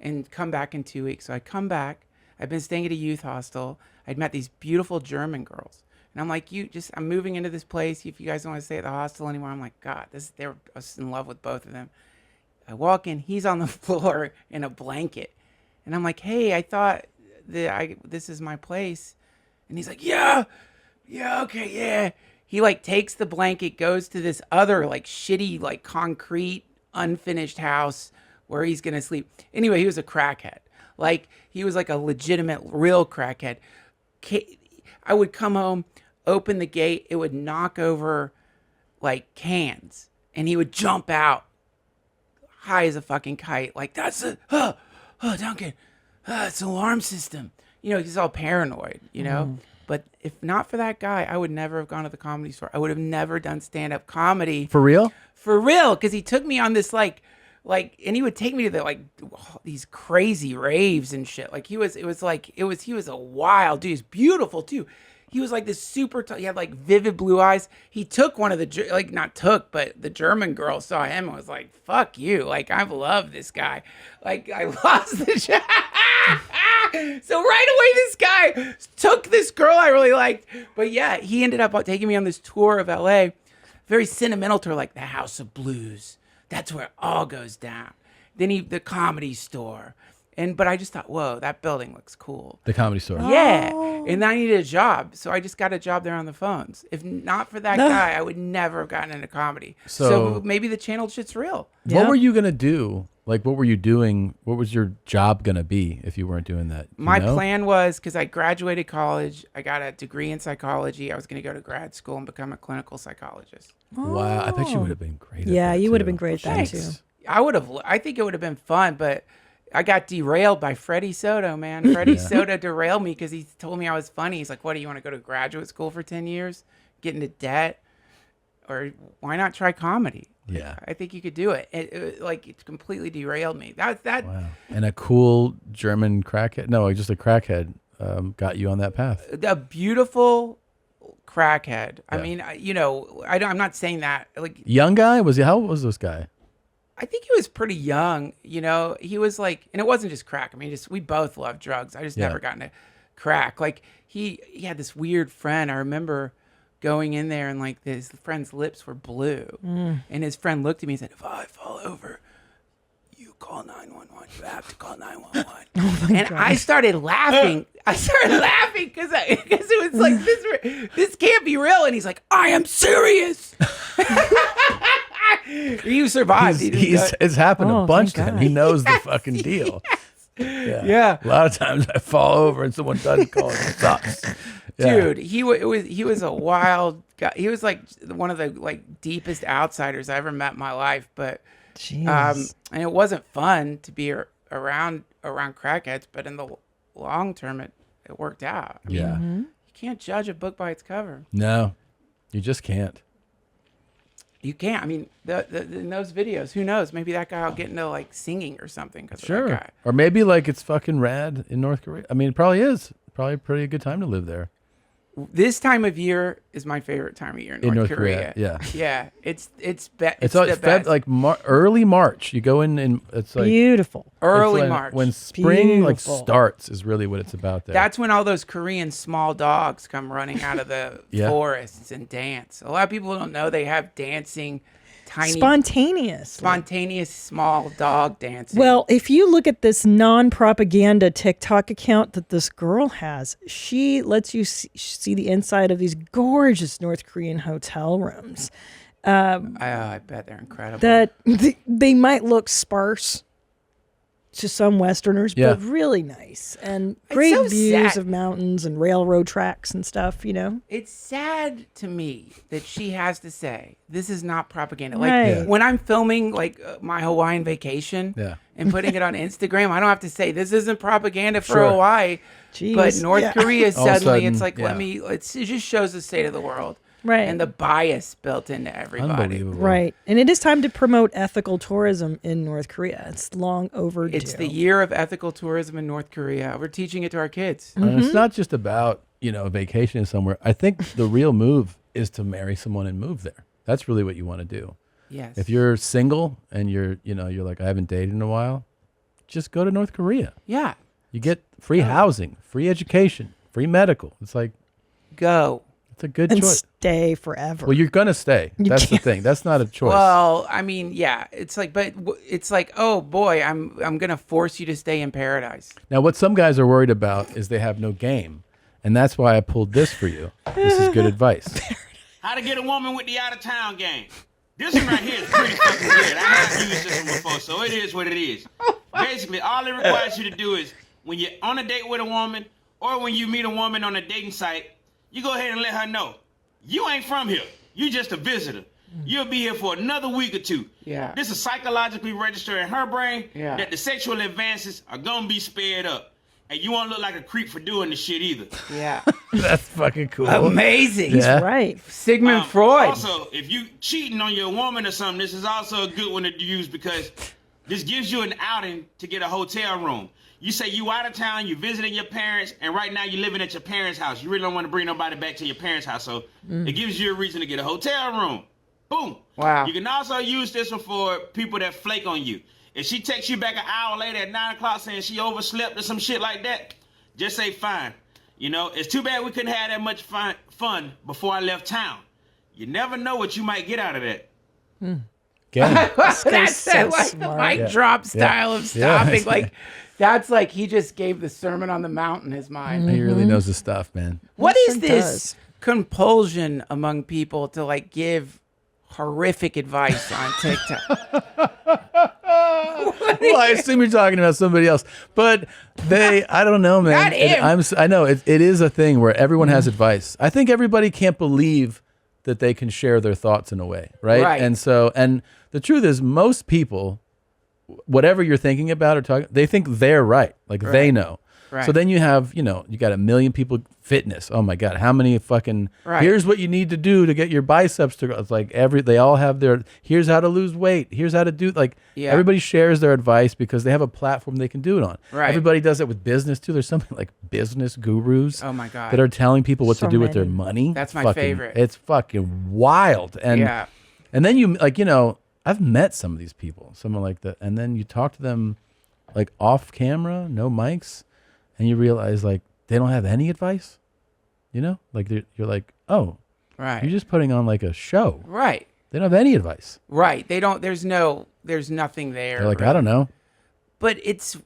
and come back in 2 weeks. So I come back. I've been staying at a youth hostel. I'd met these beautiful German girls. And I'm like, I'm moving into this place. If you guys don't want to stay at the hostel anymore, I'm like, God, I was in love with both of them. I walk in, he's on the floor in a blanket. And I'm like, hey, I thought that this is my place. And he's like, yeah, okay, yeah. He like takes the blanket, goes to this other like shitty, like concrete, unfinished house where he's going to sleep. Anyway, he was a crackhead. Like he was like a legitimate, real crackhead. I would come home, open the gate. It would knock over like cans and he would jump out high as a fucking kite. Like that's Duncan, it's an alarm system. He's all paranoid, But if not for that guy, I would never have gone to the Comedy Store. I would have never done stand-up comedy. For real? For real, because he took me on this and he would take me to these crazy raves and shit. Like he was a wild dude. He's beautiful too. He was like this super, he had like vivid blue eyes. He took one of but the German girl saw him and was like, fuck you. Like, I love this guy. Like, I lost the shit. So right away, this guy took this girl I really liked. But yeah, he ended up taking me on this tour of LA. Very sentimental tour, like the House of Blues. That's where it all goes down. Then the Comedy Store. But I just thought, whoa, that building looks cool. The Comedy Store. Yeah. And I needed a job. So I just got a job there on the phones. If not for that guy, I would never have gotten into comedy. So maybe the channel shit's real. What were you going to do? Like, what were you doing? What was your job going to be if you weren't doing that? My plan was, because I graduated college, I got a degree in psychology. I was going to go to grad school and become a clinical psychologist. Wow. I bet you would have been great. Yeah, you would have been great Thanks. then too. I think it would have been fun, but I got derailed by Freddie Soto, man. Freddie Soto derailed me because he told me I was funny. He's like, what, do you want to go to graduate school for 10 years? Get into debt? or why not try comedy? Yeah. I think you could do it. It completely derailed me. That Wow. And a cool German crackhead, no, just a crackhead, got you on that path. a beautiful crackhead. I mean, I'm not saying that like Young guy? How old was this guy? I think he was pretty young. He was like, and it wasn't just crack. I mean, we both love drugs. I just never got into crack. Like he had this weird friend. I remember going in there and like his friend's lips were blue, and his friend looked at me and said, "If I fall over, you call 911. You have to call 911." And God. I started laughing. Because it was like this can't be real. And he's like, "I am serious." You survived. It's happened a bunch to him. He knows the fucking deal. Yeah. A lot of times I fall over and someone doesn't call it. It sucks. Dude, he was a wild guy. He was like one of the like deepest outsiders I ever met in my life. But and it wasn't fun to be around crackheads. But in the long term, it worked out. I mean, you can't judge a book by its cover. No, you just can't. You can't. I mean, in those videos, who knows? Maybe that guy will get into like singing or something because of that guy. Or maybe like it's fucking rad in North Korea. I mean, it probably is. Probably a pretty good time to live there. This time of year is my favorite time of year in North Korea. Yeah, it's the best. Like early March. You go in and it's like beautiful. Early March when spring like starts is really what it's about there. That's when all those Korean small dogs come running out of the forests and dance. A lot of people don't know they have dancing. Spontaneous small dog dancing. Well, if you look at this non-propaganda TikTok account that this girl has, she lets you see the inside of these gorgeous North Korean hotel rooms. I bet they're incredible. That they might look sparse to some Westerners, but really nice and great views of mountains and railroad tracks and stuff, It's sad to me that she has to say, this is not propaganda. Like when I'm filming like my Hawaiian vacation and putting it on Instagram, I don't have to say this isn't propaganda for Hawaii. Jeez. But North Korea suddenly, sudden, it's like, it just shows the state of the world. Right. And the bias built into everybody. Right. And it is time to promote ethical tourism in North Korea. It's long overdue. It's the year of ethical tourism in North Korea. We're teaching it to our kids. And it's not just about, vacationing somewhere. I think the real move is to marry someone and move there. That's really what you want to do. Yes. If you're single and you're like, I haven't dated in a while, just go to North Korea. Yeah. You get free housing, free education, free medical. It's like, go. It's a good choice. Stay forever. Well, you're going to stay. That's the thing. That's not a choice. Well, I mean, it's like, but it's like, oh boy, I'm going to force you to stay in paradise. Now, what some guys are worried about is they have no game. And that's why I pulled this for you. This is good advice. How to get a woman with the out-of-town game. This one right here is pretty fucking good. I have used this one before, so it is what it is. Basically, all it requires you to do is when you're on a date with a woman or when you meet a woman on a dating site, you go ahead and let her know, you ain't from here. You just a visitor. You'll be here for another week or two. Yeah. This is psychologically registered in her brain that the sexual advances are going to be sped up. And you won't look like a creep for doing the shit either. Yeah. That's fucking cool. Amazing. Yeah. He's right. Sigmund Freud. Also, if you cheating on your woman or something, this is also a good one to use because this gives you an outing to get a hotel room. You say you out of town, you visiting your parents, and right now you're living at your parents' house. You really don't want to bring nobody back to your parents' house, so it gives you a reason to get a hotel room. Boom. Wow. You can also use this one for people that flake on you. If she texts you back an hour later at 9 o'clock saying she overslept or some shit like that, just say fine. It's too bad we couldn't have that much fun before I left town. You never know what you might get out of that. That's that like mic drop style of stopping. Yeah. Like that's like he just gave the Sermon on the Mount in his mind. He really knows his stuff, man. What is this compulsion among people to like give horrific advice on TikTok? Well, I assume you're talking about somebody else, but I don't know, man. Not him. I know it is a thing where everyone has advice. I think everybody can't believe that they can share their thoughts in a way, right? Right. And the truth is, most people, whatever you're thinking about or talking, they think they're right, like they know. So then you have, you got 1 million people. Fitness. Oh my God. How many fucking, here's what you need to do to get your biceps to grow. It's like they all have here's how to lose weight. Here's how to do, everybody shares their advice because they have a platform they can do it on. Right. Everybody does it with business too. There's something like business gurus. Oh my God. That are telling people what to do with their money. That's my favorite. It's fucking wild. And then you, I've met some of these people, someone like that. And then you talk to them like off camera, no mics, and you realize they don't have any advice, you're like, oh, right. You're just putting on like a show. Right. They don't have any advice. Right. They don't, there's nothing there. They're like, I don't know. But it's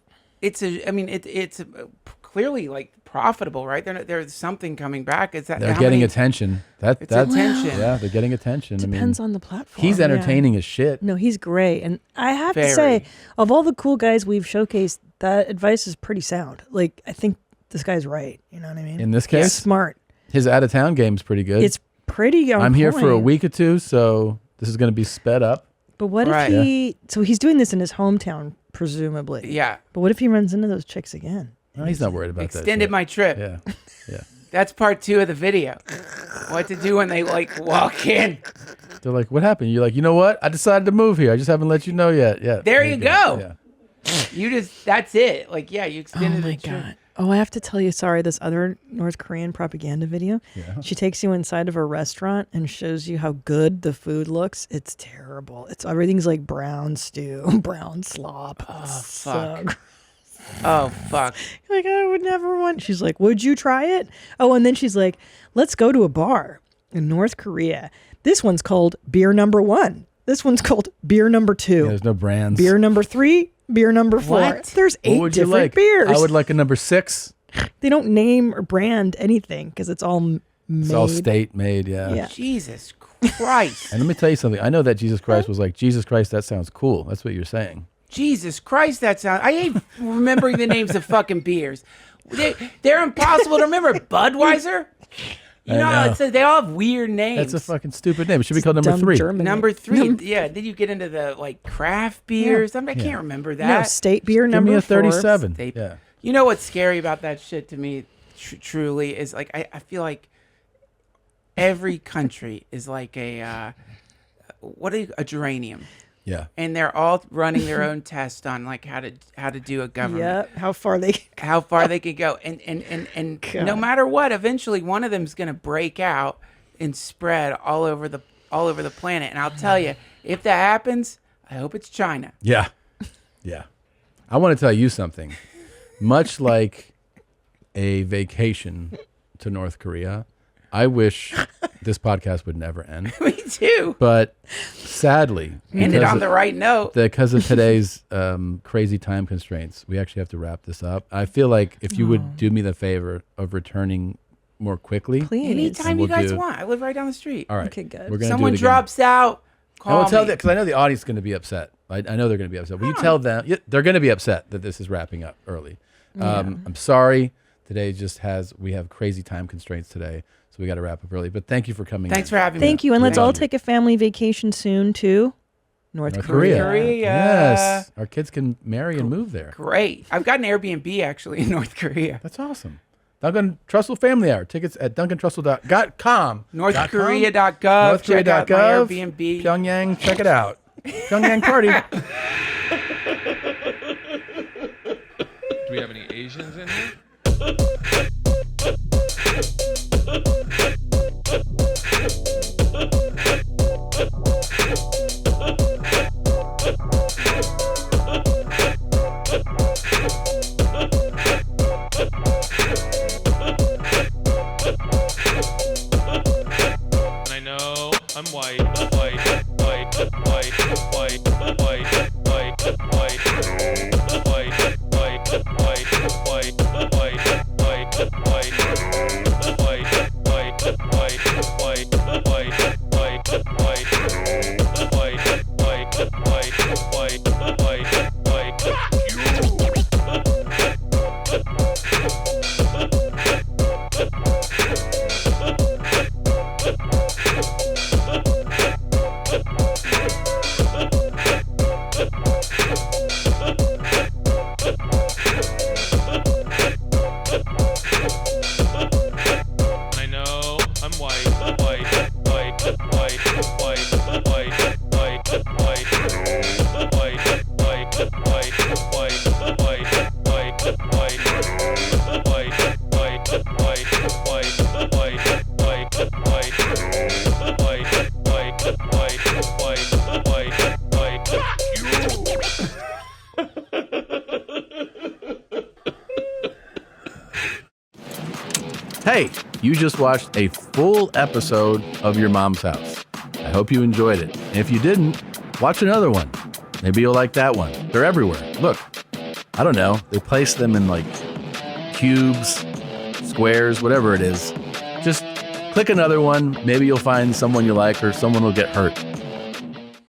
clearly like profitable, right? There's something coming back. Is that they're getting attention? That's attention. Yeah, they're getting attention. Depends on the platform. He's entertaining as shit. No, he's great. And I have to say, of all the cool guys we've showcased, that advice is pretty sound. Like, I think this guy's right. You know what I mean? In this case? He's smart. His out-of-town game's pretty good. It's pretty on I'm here point. for a week or two, so this is going to be sped up. But what if so he's doing this in his hometown, presumably. Yeah. But what if he runs into those chicks again? No, he's not worried about that. Extended my trip. Yeah. That's part 2 of the video. What to do when they walk in. They're like, what happened? You're like, you know what? I decided to move here. I just haven't let you know yet. Yeah. There you go. Yeah. That's it. You extended the trip. God. Oh, I have to tell you, sorry, this other North Korean propaganda video. Yeah. She takes you inside of a restaurant and shows you how good the food looks. It's terrible. Everything's like brown stew, brown slop. Oh, fuck. Oh, fuck. Like, I would never want. She's like, would you try it? Oh, and then she's like, let's go to a bar in North Korea. This one's called beer number 1. This one's called beer number 2. There's no brands. Beer number 3. Beer number 4. What? There's 8 different beers. I would like a number 6. They don't name or brand anything because it's all made. It's all state made, yeah. Jesus Christ. And let me tell you something. I know that Jesus Christ was like, Jesus Christ, that sounds cool. That's what you're saying. Jesus Christ, that sounds... I hate remembering the names of fucking beers. They're impossible to remember. Budweiser? You know, they all have weird names. That's a fucking stupid name. It should be called number 3. German Number 3. Yeah. Then you get into the craft beers. I can't remember that. No, state beer Give number me a 4. 37. Yeah. You know what's scary about that shit to me, truly, is like I feel like every country is like a geranium. Yeah. And they're all running their own test on like how to do a government. Yeah, how far they could go. And no matter what, eventually one of them is going to break out and spread all over the planet. And I'll tell you, if that happens, I hope it's China. Yeah. Yeah. I want to tell you something. Much like a vacation to North Korea, I wish this podcast would never end. Me too. But sadly, ended on the right note. Because of today's crazy time constraints, we actually have to wrap this up. I feel like if you would do me the favor of returning more quickly. Please. Anytime you guys want. I live right down the street. All right. Okay, good. We're gonna Someone do it again. drops out, call tell me. that because I know the audience is going to be upset. I know they're going to be upset. Will you tell them? Yeah, they're going to be upset that this is wrapping up early. I'm sorry. Today we have crazy time constraints today, so we got to wrap up early. But thank you for coming. Thanks for having me. Thank you. And let's all take a family vacation soon to North Korea. Yes. Our kids can marry and move there. Great. I've got an Airbnb actually in North Korea. That's awesome. Duncan Trussell Family Hour. Tickets at duncantrussell.com. NorthKorea.gov. NorthKorea.gov. Check out my Airbnb. Pyongyang, check it out. Pyongyang party. Do we have any Asians in here? I know I'm white. Hey, you just watched a full episode of Your Mom's House. I hope you enjoyed it. And if you didn't, watch another one. Maybe you'll like that one. They're everywhere. Look, I don't know. They place them in like cubes, squares, whatever it is. Just click another one. Maybe you'll find someone you like or someone will get hurt.